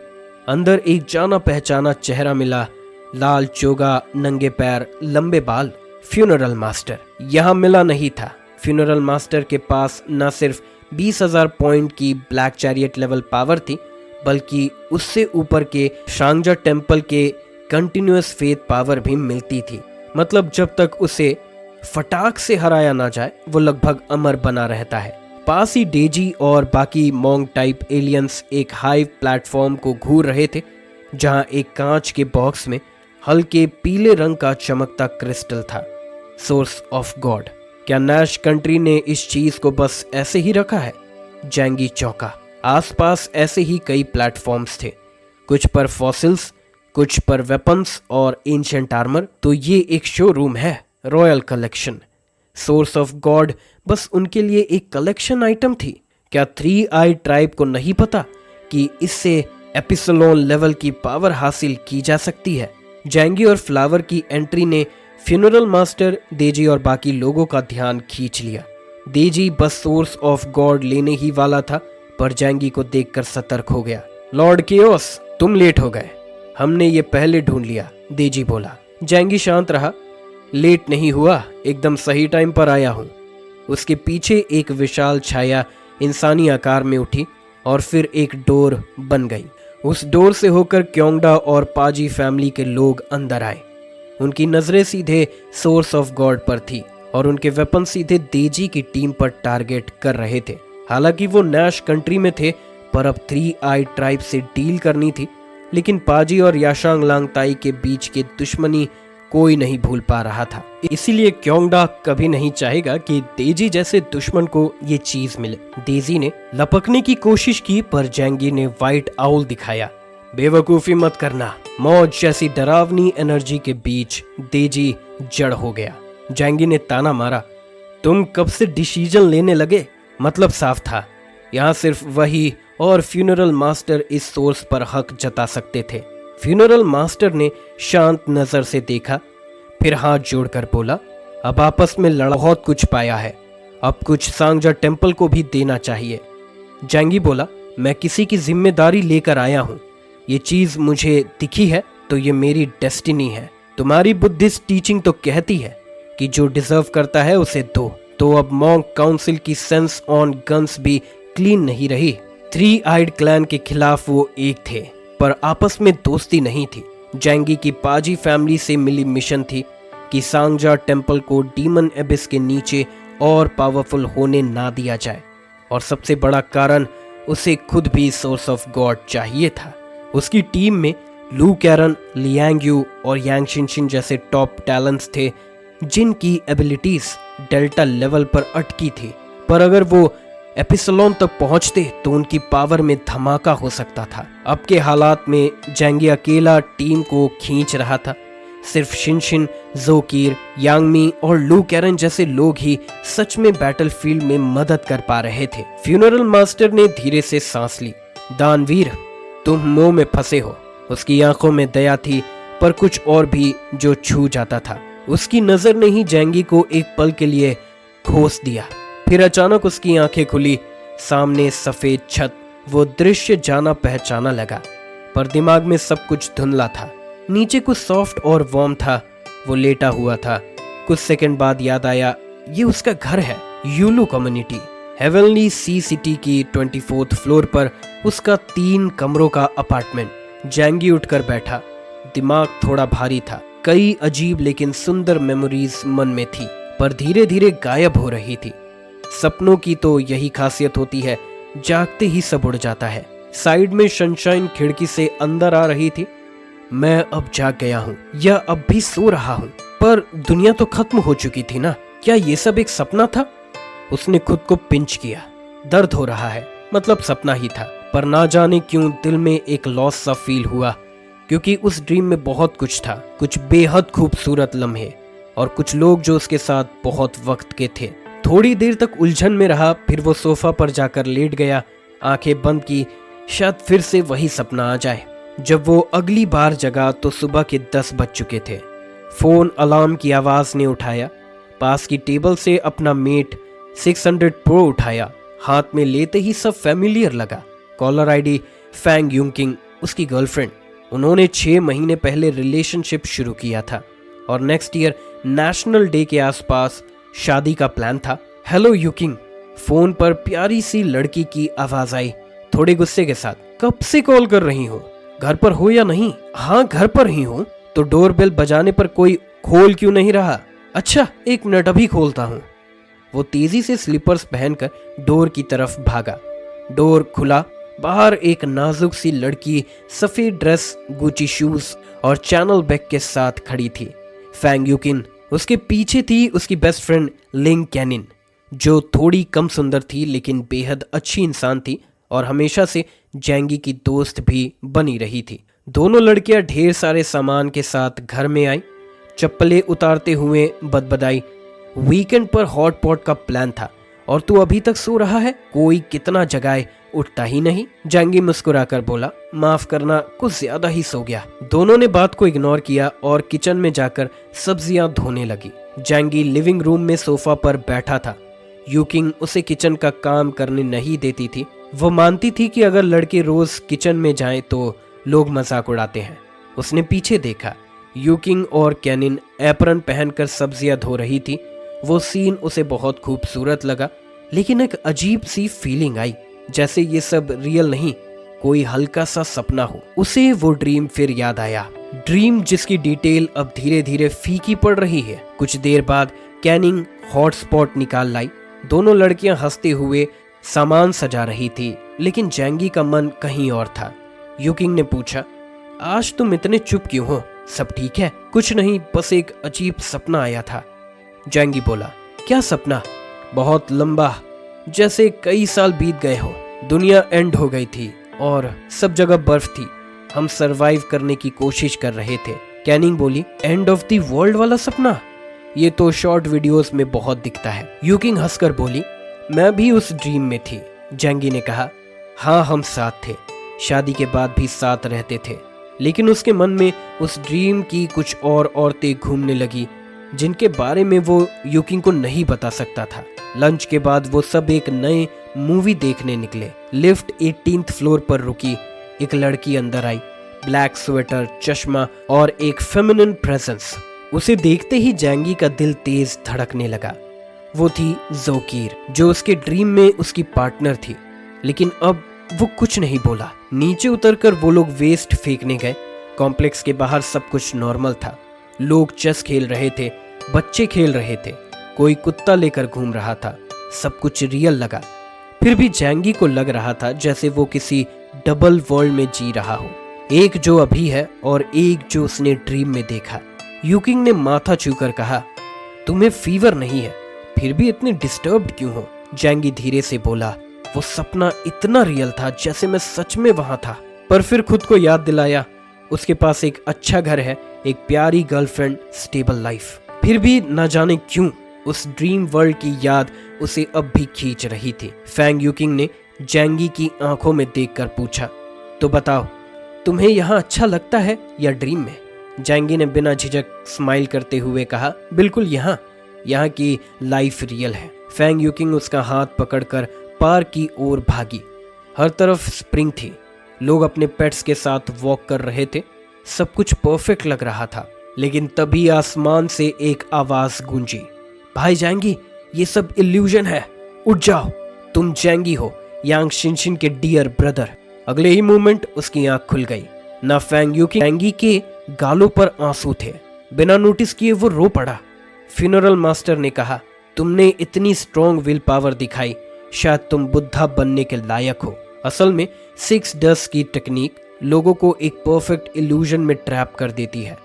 अंदर एक जाना पहचाना चेहरा मिला। लाल चोगा, नंगे पैर, लंबे बाल। फ्यूनरल मास्टर यहाँ मिला नहीं था। फ्यूनरल मास्टर के पास न सिर्फ 20,000 पॉइंट की ब्लैक चैरियट लेवल पावर थी, बल्कि उससे ऊपर के शांगजा टेम्पल के कंटिन्यूअस फेथ पावर भी मिलती थी। मतलब जब तक उसे फटाक से हराया ना जाए, वो लगभग अमर बना रहता है। पास ही डेजी और बाकी मोंग टाइप एलियंस एक हाई प्लेटफॉर्म को घूर रहे थे, जहां एक कांच के बॉक्स में हल्के पीले रंग का चमकता क्रिस्टल था। Source of God. क्या नैश कंट्री ने इस चीज को बस ऐसे ही रखा है? जैंगी चौंका। आसपास ऐसे ही कई प्लेटफॉर्म्स थे, कुछ पर फॉसिल्स, कुछ पर वेपन्स और एंशिएंट आर्मर। तो ये एक शोरूम है, royal collection. Source of God बस उनके लिए एक कलेक्शन आइटम थी। क्या 3 आई ट्राइब को नहीं पता कि इससे एपिसलोन लेवल की पावर हासिल की जा सकती है? जैंगी और फ्लावर की एंट्री ने फ्यूनरल मास्टर, देजी और बाकी लोगों का ध्यान खींच लिया। देजी बस सोर्स ऑफ गॉड लेने ही वाला था, पर जैंगी को देखकर सतर्क हो गया। लॉर्ड केओस, तुम लेट हो गए। हमने ये पहले ढूंढ लिया, देजी बोला। जैंगी शांत रहा। लेट नहीं हुआ, एकदम सही टाइम पर आया हूँ। उसके पीछे एक विशाल छाया इंसानी आकार में उठी और फिर एक डोर बन गई। उस डोर से होकर क्योंगडा और पाजी फैमिली के लोग अंदर आए। उनकी नजरें सीधे सोर्स ऑफ गॉड पर थी और उनके वेपन सीधे देजी की टीम पर टारगेट कर रहे थे। हालांकि वो नैश कंट्री में थे, पर अब 3 आई ट्राइब से डील करनी थी। लेकिन पाजी और याशांग लांगताई के बीच के दुश्मनी कोई नहीं भूल पा रहा था। इसीलिए क्योंगडा कभी नहीं चाहेगा कि डेजी जैसे दुश्मन को ये चीज मिले। डेजी ने लपकने की कोशिश की पर जैंगी ने व्हाइट आउल दिखाया। बेवकूफी मत करना। मौज जैसी डरावनी एनर्जी के बीच डेजी जड़ हो गया। जैंगी ने ताना मारा, तुम कब से डिसीजन लेने लगे? मतलब साफ था, यहाँ सिर्फ वही और फ्यूनरल मास्टर इस सोर्स पर हक जता सकते थे। फ्यूनरल मास्टर ने शांत नजर से देखा, फिर हाथ जोड़कर बोला, अब आपस में लड़ा बहुत कुछ पाया है, अब कुछ सांगजा टेम्पल को भी देना चाहिए। जैंगी बोला, मैं किसी की जिम्मेदारी लेकर आया हूँ। ये चीज मुझे दिखी है तो ये मेरी डेस्टिनी है। तुम्हारी बुद्धिस्ट टीचिंग तो कहती है कि जो डिजर्व करता है उसे दो। तो अब मॉन्क काउंसिल की सेंस ऑन गन्स भी क्लीन नहीं रही। थ्री आइड क्लैन के खिलाफ वो एक थे, पर आपस में दोस्ती नहीं थी। जैंगी की पाजी फैमिली से मिली मिशन थी कि सांगजा टेम्पल को डीमन एबिस के नीचे और पावरफुल होने ना दिया जाए, और सबसे बड़ा कारण उसे खुद भी सोर्स ऑफ गॉड चाहिए था। उसकी टीम में लू कैरन, लियांग यू और यांग शिनशिन जैसे टॉप टैलेंट्स थे जिनकी एबिलिटीज डेल्टा लेवल पर अटकी थी, पर अगर वो एपिसलोन तक पहुंचते तो उनकी पावर में धमाका हो सकता था। अब के हालात में जैंगी अकेला टीम को खींच रहा था। सिर्फ शिनशिन, जोकीर, यांगमी और लू कैरन जैसे लोग ही सच में बैटलफील्ड में मदद कर पा रहे थे। फ्यूनरल मास्टर ने धीरे से सांस ली। दानवीर, तुम मोह में फंसे हो। उसकी आंखों में दया थी, पर कुछ और भी जो छू जाता था। उसकी नजर ने ही जैंगी को एक पल के लिए खोस दिया। फिर अचानक उसकी आंखें खुली। सामने सफेद छत, वो दृश्य जाना पहचाना लगा, पर दिमाग में सब कुछ धुंधला था। नीचे कुछ सॉफ्ट और वार्म था। वो लेटा हुआ था। कुछ सेकंड बाद याद आया, ये उसका घर है, यूलू कम्युनिटी। हेवनली सी सिटी की 24th फ्लोर पर उसका 3 कमरों का अपार्टमेंट। जैंगी उठकर बैठा। दिमाग थोड़ा भारी था। कई अजीब लेकिन सुंदर मेमोरीज मन में थी, पर धीरे धीरे गायब हो रही थी। सपनों की तो यही खासियत होती है, जागते ही सब उड़ जाता है। साइड में सनशाइन खिड़की से अंदर आ रही थी। मैं अब जाग गया हूँ या अब भी सो रहा हूँ, पर दुनिया तो खत्म हो चुकी थी ना। क्या ये सब एक सपना था? उसने खुद को पिंच किया। दर्द हो रहा है, मतलब सपना ही था, पर ना जाने क्यों दिल में एक लॉस सा फील हुआ, क्योंकि उस ड्रीम में बहुत कुछ था। कुछ बेहद खूबसूरत लम्हे और कुछ लोग जो उसके साथ बहुत वक्त के थे। थोड़ी देर तक उलझन में रहा, फिर वो सोफा पर जाकर लेट गया, आंखें बंद की, शायद फिर से वही सपना आ जाए। जब वो अगली बार जगा तो सुबह के 10 बज चुके थे। फोन अलार्म की आवाज ने उठाया। पास की टेबल से अपना मेट 600 प्रो उठाया। हाथ में लेते ही सब फैमिलियर लगा। कॉलर आईडी फैंग यूंकिंग, उसकी गर्लफ्रेंड। उन्होंने 6 महीने पहले रिलेशनशिप शुरू किया था और नेक्स्ट ईयर नेशनल डे के आसपास शादी का प्लान था। हेलो यूकिंग। फोन पर प्यारी सी लड़की की आवाज आई, थोड़े गुस्से के साथ। कब से कॉल कर रही हो? घर पर हो या नहीं? हाँ, घर पर ही हूँ। तो डोरबेल बजाने पर कोई खोल क्यों नहीं रहा? अच्छा, 1 मिनट, अभी खोलता हूँ। वो तेजी से स्लीपर्स पहनकर डोर की तरफ भागा। डोर खुला। बाहर एक नाजुक सी लड़की सफेद ड्रेस, गुची शूज और चैनल बैग के साथ खड़ी थी। फैंग यूकिन। उसके पीछे थी उसकी बेस्ट फ्रेंड लिंग कैनिन, जो थोड़ी कम सुंदर थी लेकिन बेहद अच्छी इंसान थी और हमेशा से जैंगी की दोस्त भी बनी रही थी। दोनों लड़कियां ढेर सारे सामान के साथ घर में आई। चप्पलें उतारते हुए बदबदाई, वीकेंड पर हॉट पॉट का प्लान था और तू अभी तक सो रहा है? कोई कितना जगाए, उठता ही नहीं। जैंगी मुस्कुराकर बोला, माफ करना, कुछ ज्यादा ही सो गया। दोनों ने बात को इग्नोर किया और किचन में जाकर सब्जियां धोने लगी। जैंगी लिविंग रूम में सोफा पर बैठा था। यूकिंग उसे किचन का काम करने नहीं देती थी। वो मानती थी कि अगर लड़के रोज किचन में जाएं तो लोग मजाक उड़ाते हैं। उसने पीछे देखा। यूकिंग और कैनिन एप्रन पहनकर सब्जियां धो रही थी। वो सीन उसे बहुत खूबसूरत लगा, लेकिन एक अजीब सी फीलिंग आई, जैसे ये सब रियल नहीं, कोई हल्का सा सपना हो। उसे वो ड्रीम फिर याद आया। ड्रीम जिसकी डिटेल अब धीरे धीरे फीकी पड़ रही है। कुछ देर बाद कैनिंग हॉटस्पॉट निकाल लाई। दोनों लड़कियां हंसते हुए सामान सजा रही थी, लेकिन जैंगी का मन कहीं और था। यूकिंग ने पूछा, आज तुम इतने चुप क्यों हो? सब ठीक है? कुछ नहीं, बस एक अजीब सपना आया था। जैंगी बोला, क्या सपना? बहुत लंबा, जैसे कई साल बीत गए हो। दुनिया एंड हो गई थी और सब जगह बर्फ थी। हम सरवाइव करने की कोशिश कर रहे थे। कैनिंग बोली, एंड ऑफ द वर्ल्ड वाला सपना? ये तो शॉर्ट वीडियोस में बहुत दिखता है। यूकिंग हंसकर बोली, मैं भी उस ड्रीम में थी। जैंगी ने कहा, हाँ हम साथ थे, शादी के बाद भी साथ रहते थे। लेकिन उसके मन में उस ड्रीम की कुछ और औरतें घूमने लगी जिनके बारे में वो यूकिंग को नहीं बता सकता था। लंच के बाद वो सब एक नए मूवी देखने निकले। लिफ्ट 18th फ्लोर पर रुकी। एक लड़की अंदर आई, ब्लैक स्वेटर, चश्मा और एक फेमिनिन प्रेजेंस। उसे देखते ही जैंगी का दिल तेज धड़कने लगा। वो थी जोकीर, जो उसके ड्रीम में उसकी पार्टनर थी। लेकिन अब वो कुछ नहीं बोला। नीचे उतरकर वो लोग वेस्ट फेंकने गए। कॉम्प्लेक्स के बाहर सब कुछ नॉर्मल था। लोग चेस खेल रहे थे, बच्चे खेल रहे थे, कोई कुत्ता लेकर घूम रहा था। सब कुछ रियल लगा। फिर भी जैंगी को लग रहा था जैसे वो किसी डबल वर्ल्ड में जी रहा हो, एक जो अभी है और एक जो उसने ड्रीम में देखा। यूकिंग ने माथा छूकर कहा, तुम्हें फीवर नहीं है, फिर भी इतने डिस्टर्ब्ड क्यों हो? जैंगी धीरे से बोला, वो सपना इतना रियल था जैसे मैं सच में वहां था। पर फिर खुद को याद दिलाया, उसके पास एक अच्छा घर है, एक प्यारी गर्लफ्रेंड, स्टेबल लाइफ। फिर भी न जाने क्यों उस ड्रीम वर्ल्ड की याद उसे अब भी खींच रही थी। फैंग यूकिंग ने जैंगी की आंखों में देखकर पूछा, तो बताओ, तुम्हें यहाँ अच्छा लगता है या ड्रीम में? जैंगी ने बिना झिझक स्माइल करते हुए कहा, बिल्कुल यहाँ की लाइफ रियल है। फैंग यूकिंग उसका हाथ पकड़कर पार्क की ओर भागी। हर तरफ स्प्रिंग थी, लोग अपने पेट्स के साथ वॉक कर रहे थे। सब कुछ परफेक्ट लग रहा था। लेकिन तभी आसमान से एक आवाज गूंजी, भाई जैंगी, ये सब इल्यूजन है, उठ जाओ, तुम जैंगी हो, यांग शिनशिन के डियर ब्रदर। अगले ही मोमेंट उसकी आंख खुल गई। ना फैंग यूकिंग, जैंगी के गालों पर आंसू थे। बिना नोटिस किए वो रो पड़ा। फ्यूनरल मास्टर ने कहा, तुमने इतनी स्ट्रॉन्ग विल पावर दिखाई, शायद तुम बुद्धा बनने के लायक हो। असल में 6 डस्ट की टेक्निक लोगों को एक परफेक्ट इल्यूजन में ट्रैप कर देती है।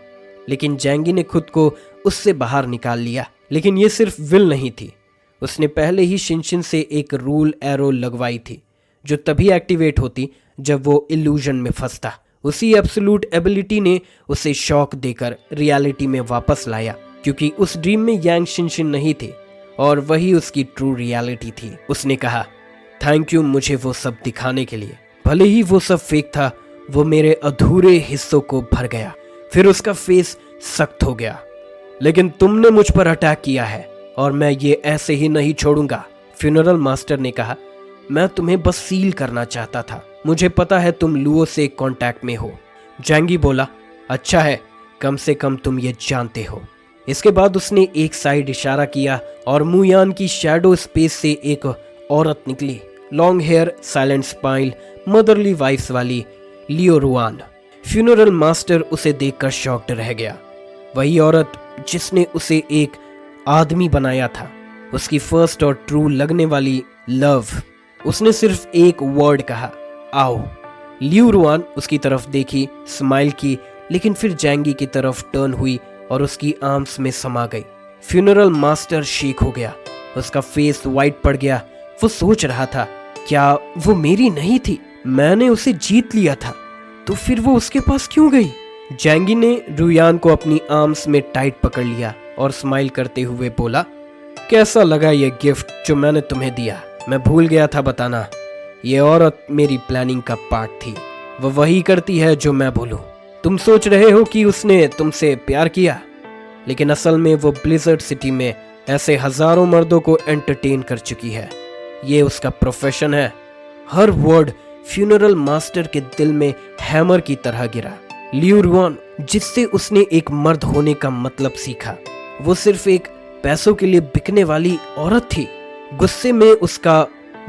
लेकिन जैंगी ने खुद को उससे बाहर निकाल लिया। लेकिन ये सिर्फ विल नहीं थी, उसने पहले ही शिनशिन से एक रूल एरो लगवाई थी, जो तभी एक्टिवेट होती जब वो इल्यूजन में फंसता। उसी एब्सोल्यूट एबिलिटी ने उसे शॉक देकर रियलिटी में वापस लाया, क्योंकि उस ड्रीम में यांग शिनशिन नहीं थी और वही उसकी ट्रू रियलिटी थी। उसने कहा, थैंक यू मुझे वो सब दिखाने के लिए। भले ही वो सब फेक था, वो मेरे अधूरे हिस्सों को भर गया। फिर उसका फेस सख्त हो गया। लेकिन तुमने मुझ पर अटैक किया है और मैं ये ऐसे ही नहीं छोड़ूंगा। फ्यूनरल मास्टर ने कहा, मैं तुम्हें बस सील करना चाहता था, मुझे पता है तुम लुओ से कांटेक्ट में हो। जैंगी बोला, अच्छा है, कम से कम तुम ये जानते हो। इसके बाद उसने एक साइड इशारा किया और मुयान की शैडो स्पेस से एक औरत निकली। Long hair, silent smile, motherly wives वाली लियो रुआन। फ्यूनरल मास्टर उसे देखकर शॉक्ड रह गया। वही औरत जिसने उसे एक आदमी बनाया था, उसकी फर्स्ट और ट्रू लगने वाली लव। उसने सिर्फ एक वर्ड कहा, आओ। लियो रुआन उसकी तरफ देखी, स्माइल की, लेकिन फिर जैंगी की तरफ टर्न हुई और उसकी आर्म्स में समा गई। फ्यूनरल मास्टर शेक हो गया, उसका फेस वाइट पड़ गया। वो सोच रहा था, क्या वो मेरी नहीं थी? मैंने उसे जीत लिया था, तो फिर वो उसके पास क्यों गई? जैंगी ने रुयान को अपनी आर्म्स में टाइट पकड़ लिया और स्माइल करते हुए बोला, कैसा लगा ये गिफ्ट जो मैंने तुम्हें दिया? मैं भूल गया था बताना, ये औरत मेरी प्लानिंग का पार्ट थी। वो वही करती है जो मैं बोलूं। तुम सोच रहे हो कि उसने तुमसे प्यार किया, लेकिन असल में वो ब्लिज़र्ड सिटी में ऐसे हजारों मर्दों को एंटरटेन कर चुकी है। ये उसका प्रोफेशन है। हर वर्ड फ्यूनरल मास्टर के दिल में हैमर की तरह गिरा। लियो रुआन, जिससे उसने एक मर्द होने का मतलब सीखा, वो सिर्फ एक पैसों के लिए बिकने वाली औरत थी। गुस्से में उसका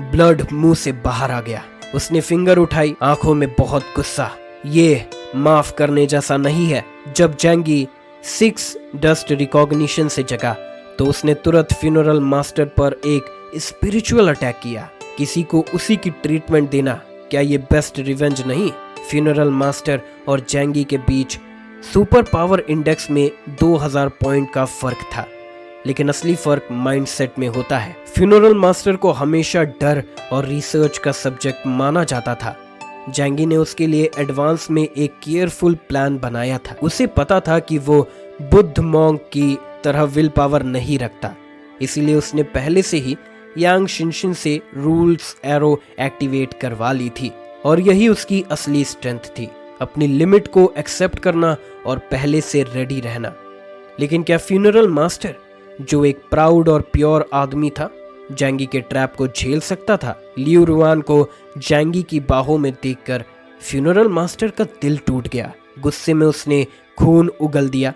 ब्लड मुंह से बाहर आ गया। उसने फिंगर उठाई, आंखों में बहुत गुस्सा। ये माफ करने जैसा नहीं है। जब जैंगी 6 डस्ट रिकॉग्निशन से जगा तो उसने तुरंत फ्यूनरल मास्टर पर एक स्पिरिचुअल अटैक किया। किसी को उसी की ट्रीटमेंट देना, क्या ये बेस्ट रिवेंज नहीं? फ्यूनरल मास्टर और जैंगी के बीच सुपर पावर इंडेक्स में 2000 पॉइंट का फर्क था, लेकिन असली फर्क माइंडसेट में होता है। फ्यूनरल मास्टर को हमेशा डर और रिसर्च का सब्जेक्ट माना जाता था। जैंगी ने उसके लिए एडवांस में एक केयरफुल प्लान बनाया था। उसे पता था कि वो बुद्ध मॉन्क की तरह विल पावर नहीं रखता, इसीलिए उसने पहले से ही यांग शिनशिन से रूल्स एरो एक्टिवेट करवा ली थी और यही उसकी असली स्ट्रेंथ थी, अपनी लिमिट को एक्सेप्ट करना और पहले से रेडी रहना। लेकिन क्या फ्यूनरल मास्टर, जो एक प्राउड और प्योर आदमी था, जैंगी के ट्रैप को झेल सकता था? लियू रुआन को जैंगी की बाहों में देखकर फ्यूनरल मास्टर का दिल टूट गया। गुस्से में उसने खून उगल दिया।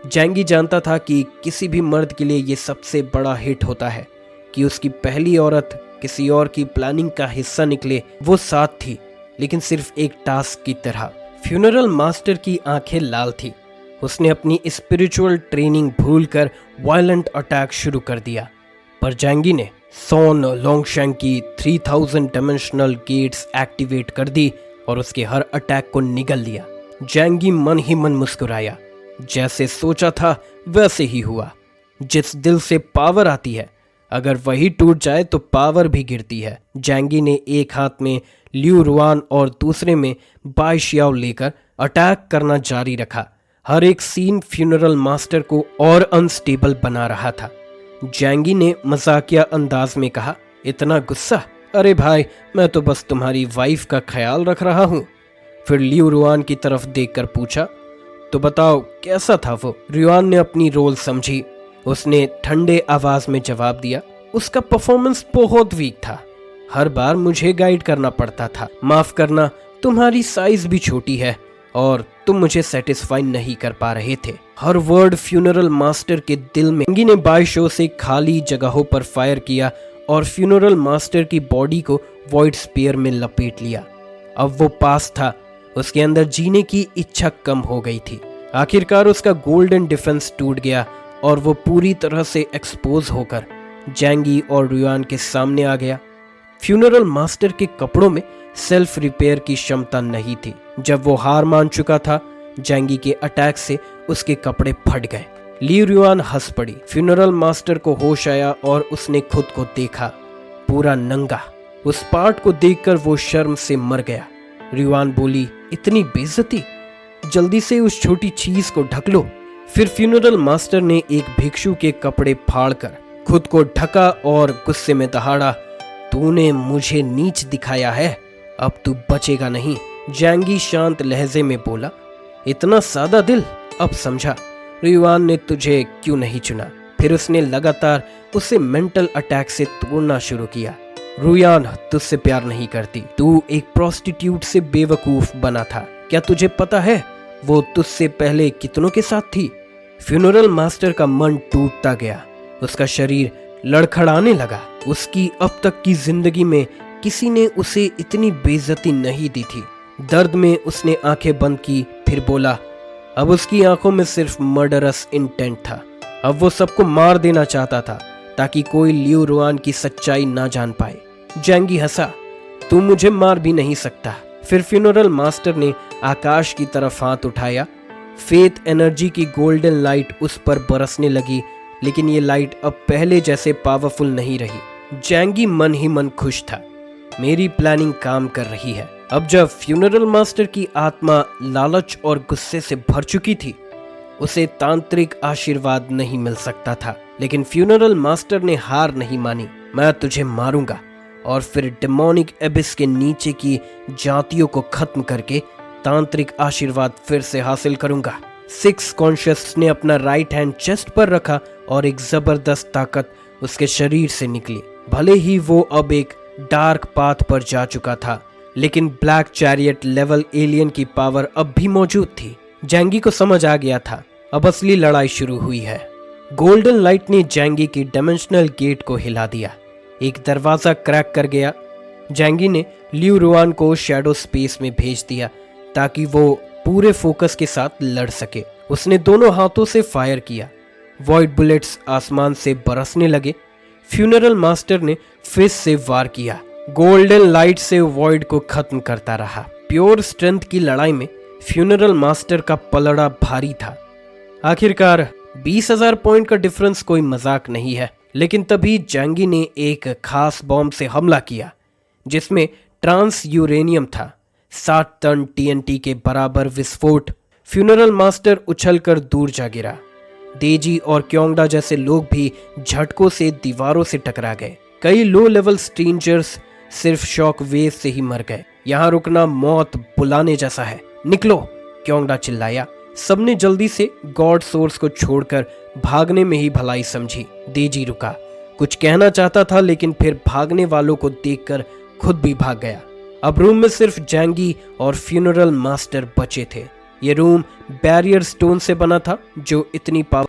जैंगी जानता था कि किसी भी मर्द के लिए ये सबसे बड़ा हिट होता है कि उसकी पहली औरत किसी और की प्लानिंग का हिस्सा निकले। वो साथ थी, लेकिन सिर्फ एक टास्क की तरह। फ्यूनरल मास्टर की आंखें लाल थी। उसने अपनी स्पिरिचुअल ट्रेनिंग भूलकर वायलेंट अटैक शुरू कर दिया, पर जैंगी ने सोन लोंगशेंग की 3000 डायमेंशनल गेट्स एक्टिवेट कर दी और उसके हर अटैक को निगल लिया। जैंगी मन ही मन मुस्कुराया। जैसे सोचा था वैसे ही हुआ। जिस दिल से पावर आती है, अगर वही टूट जाए तो पावर भी गिरती है। जैंगी ने एक हाथ में लियू रुआन और दूसरे में बाई शियाओ लेकर अटैक करना जारी रखा। हर एक सीन फ्यूनरल मास्टर को और अनस्टेबल बना रहा था। जैंगी ने मजाकिया अंदाज में कहा, इतना गुस्सा? अरे भाई, मैं तो बस तुम्हारी वाइफ का ख्याल रख रहा हूँ। फिर लियू रुआन की तरफ देखकर पूछा, तो बताओ कैसा था वो? रुआन ने अपनी रोल समझी। उसने ठंडे आवाज में जवाब दिया, उसका परफॉर्मेंस बहुत वीक था। हर बार मुझे गाइड करना पड़ता था। माफ करना, तुम्हारी साइज भी छोटी है और तुम मुझे सेटिस्फाई नहीं कर पा रहे थे। हर वर्ड फ्यूनरल मास्टर के दिल में। जैंगी ने बाई शो से खाली जगहों पर फायर किया और फ्यूनरल मास्टर की बॉडी को वॉइड स्पीयर में लपेट लिया। अब वो पास था, उसके अंदर जीने की इच्छा कम हो गई थी। आखिरकार उसका गोल्डन डिफेंस टूट गया और वो पूरी तरह से एक्सपोज होकर जैंगी और रुआन के सामने आ गया। फ्यूनरल मास्टर के कपड़ों में सेल्फ रिपेयर की क्षमता नहीं थी। जब वो हार मान चुका था, जैंगी के अटैक से उसके कपड़े फट गए। लियू रुआन हंस पड़ी। फ्यूनरल मास्टर को होश आया और उसने खुद को देखा, पूरा नंगा। उस पार्ट को देखकर वो शर्म से मर गया। रुआन बोली, इतनी बेइज्जती, जल्दी से उस छोटी चीज को ढक लो। फिर फ्यूनरल मास्टर ने एक भिक्षु के कपड़े फाड़कर खुद को ढका और गुस्से में दहाड़ा, तूने मुझे नीच दिखाया है, अब तू बचेगा नहीं। जैंगी शांत लहजे में बोला, इतना सादा दिल, अब समझा रुआन ने तुझे क्यों नहीं चुना। फिर उसने लगातार उसे मेंटल अटैक से तोड़ना शुरू किया। रुआन तुझसे प्यार नहीं करती, तू एक प्रोस्टिट्यूट से बेवकूफ बना था। क्या तुझे पता है वो तुझसे पहले कितनों के साथ थी? फ्यूनरल मास्टर का मन टूटता गया, उसका शरीर लड़खड़ाने लगा। उसकी अब तक की जिंदगी में किसी ने उसे इतनी बेइज्जती नहीं दी थी। दर्द में उसने आंखें बंद की, फिर बोला। अब उसकी आंखों में सिर्फ मर्डरस इंटेंट था। अब वो सबको मार देना चाहता था ताकि कोई लियू रुआन की सच्चाई ना जान पाए। जैंगी हंसा, तू मुझे मार भी नहीं सकता। फिर फ्यूनरल मास्टर ने आकाश की तरफ हाथ उठाया। फेथ एनर्जी की गोल्डन लाइट उस पर बरसने लगी, लेकिन ये लाइट अब पहले जैसे पावरफुल नहीं रही। जैंगी मन ही मन खुश था, मेरी प्लानिंग काम कर रही है। अब जब फ्यूनरल मास्टर की आत्मा लालच और गुस्से से भर चुकी थी, उसे तांत्रिक आशीर्वाद नहीं मिल सकता था। लेकिन फ्यूनरल मास्टर ने हार नहीं मानी। मैं तुझे मारूंगा और फिर डेमोनिक एबिस के नीचे की जातियों को खत्म करके तांत्रिक आशीर्वाद फिर से हासिल करूंगा। सिक्स कॉन्शियस ने अपना राइट हैंड चेस्ट पर रखा और एक जबरदस्त ताकत उसके शरीर से निकली। भले ही वो अब एक डार्क पाथ पर जा चुका था, लेकिन ब्लैक चैरियट लेवल एलियन की पावर अब भी मौजूद थी। जैंगी को समझ आ गया था, अब असली लड़ाई शुरू हुई है। गोल्डन लाइट ने जैंगी की डायमेंशनल गेट को हिला दिया। एक दरवाजा क्रैक कर गया। जैंगी ने लियू रुआन को शैडो स्पेस में भेज दिया ताकि वो पूरे फोकस के साथ लड़ सके। उसने दोनों हाथों से फायर किया। वॉइड बुलेट्स आसमान से बरसने लगे। फ्यूनरल मास्टर ने फिस्ट से वार किया। गोल्डन लाइट से वॉइड को खत्म करता रहा। प्योर स्ट्रेंथ की लड़ाई में फ्यूनरल मास्टर का पलड़ा भारी था। आखिरकार 20,000 पॉइंट का डिफरेंस कोई मजाक नहीं है। लेकिन तभी जैंगी ने एक खास बॉम्ब से हमला किया जिसमें ट्रांस यूरेनियम था। 60 टन टीएनटी के बराबर विस्फोट। फ्यूनरल मास्टर उछलकर दूर जा गिरा। देजी और क्योंगडा जैसे लोग भी झटकों से दीवारों से टकरा गए। कई लो लेवल स्ट्रेंजर्स सिर्फ शॉक वेव से ही मर गए। यहाँ रुकना मौत बुलाने जैसा है। निकलो, क्योंगडा चिल्लाया। सबने जल्दी से गॉड सोर्स को छोड़कर भागने में ही भलाई समझी। देजी रुका, कुछ कहना चाहता था लेकिन फिर भागने वालों को देखकर खुद भी भाग गया। अब रूम में सिर्फ जैंगी और फ्यूनरल मास्टर बचे थे। ये रूम बैरियर स्टोन से बना था जो इतनी पावर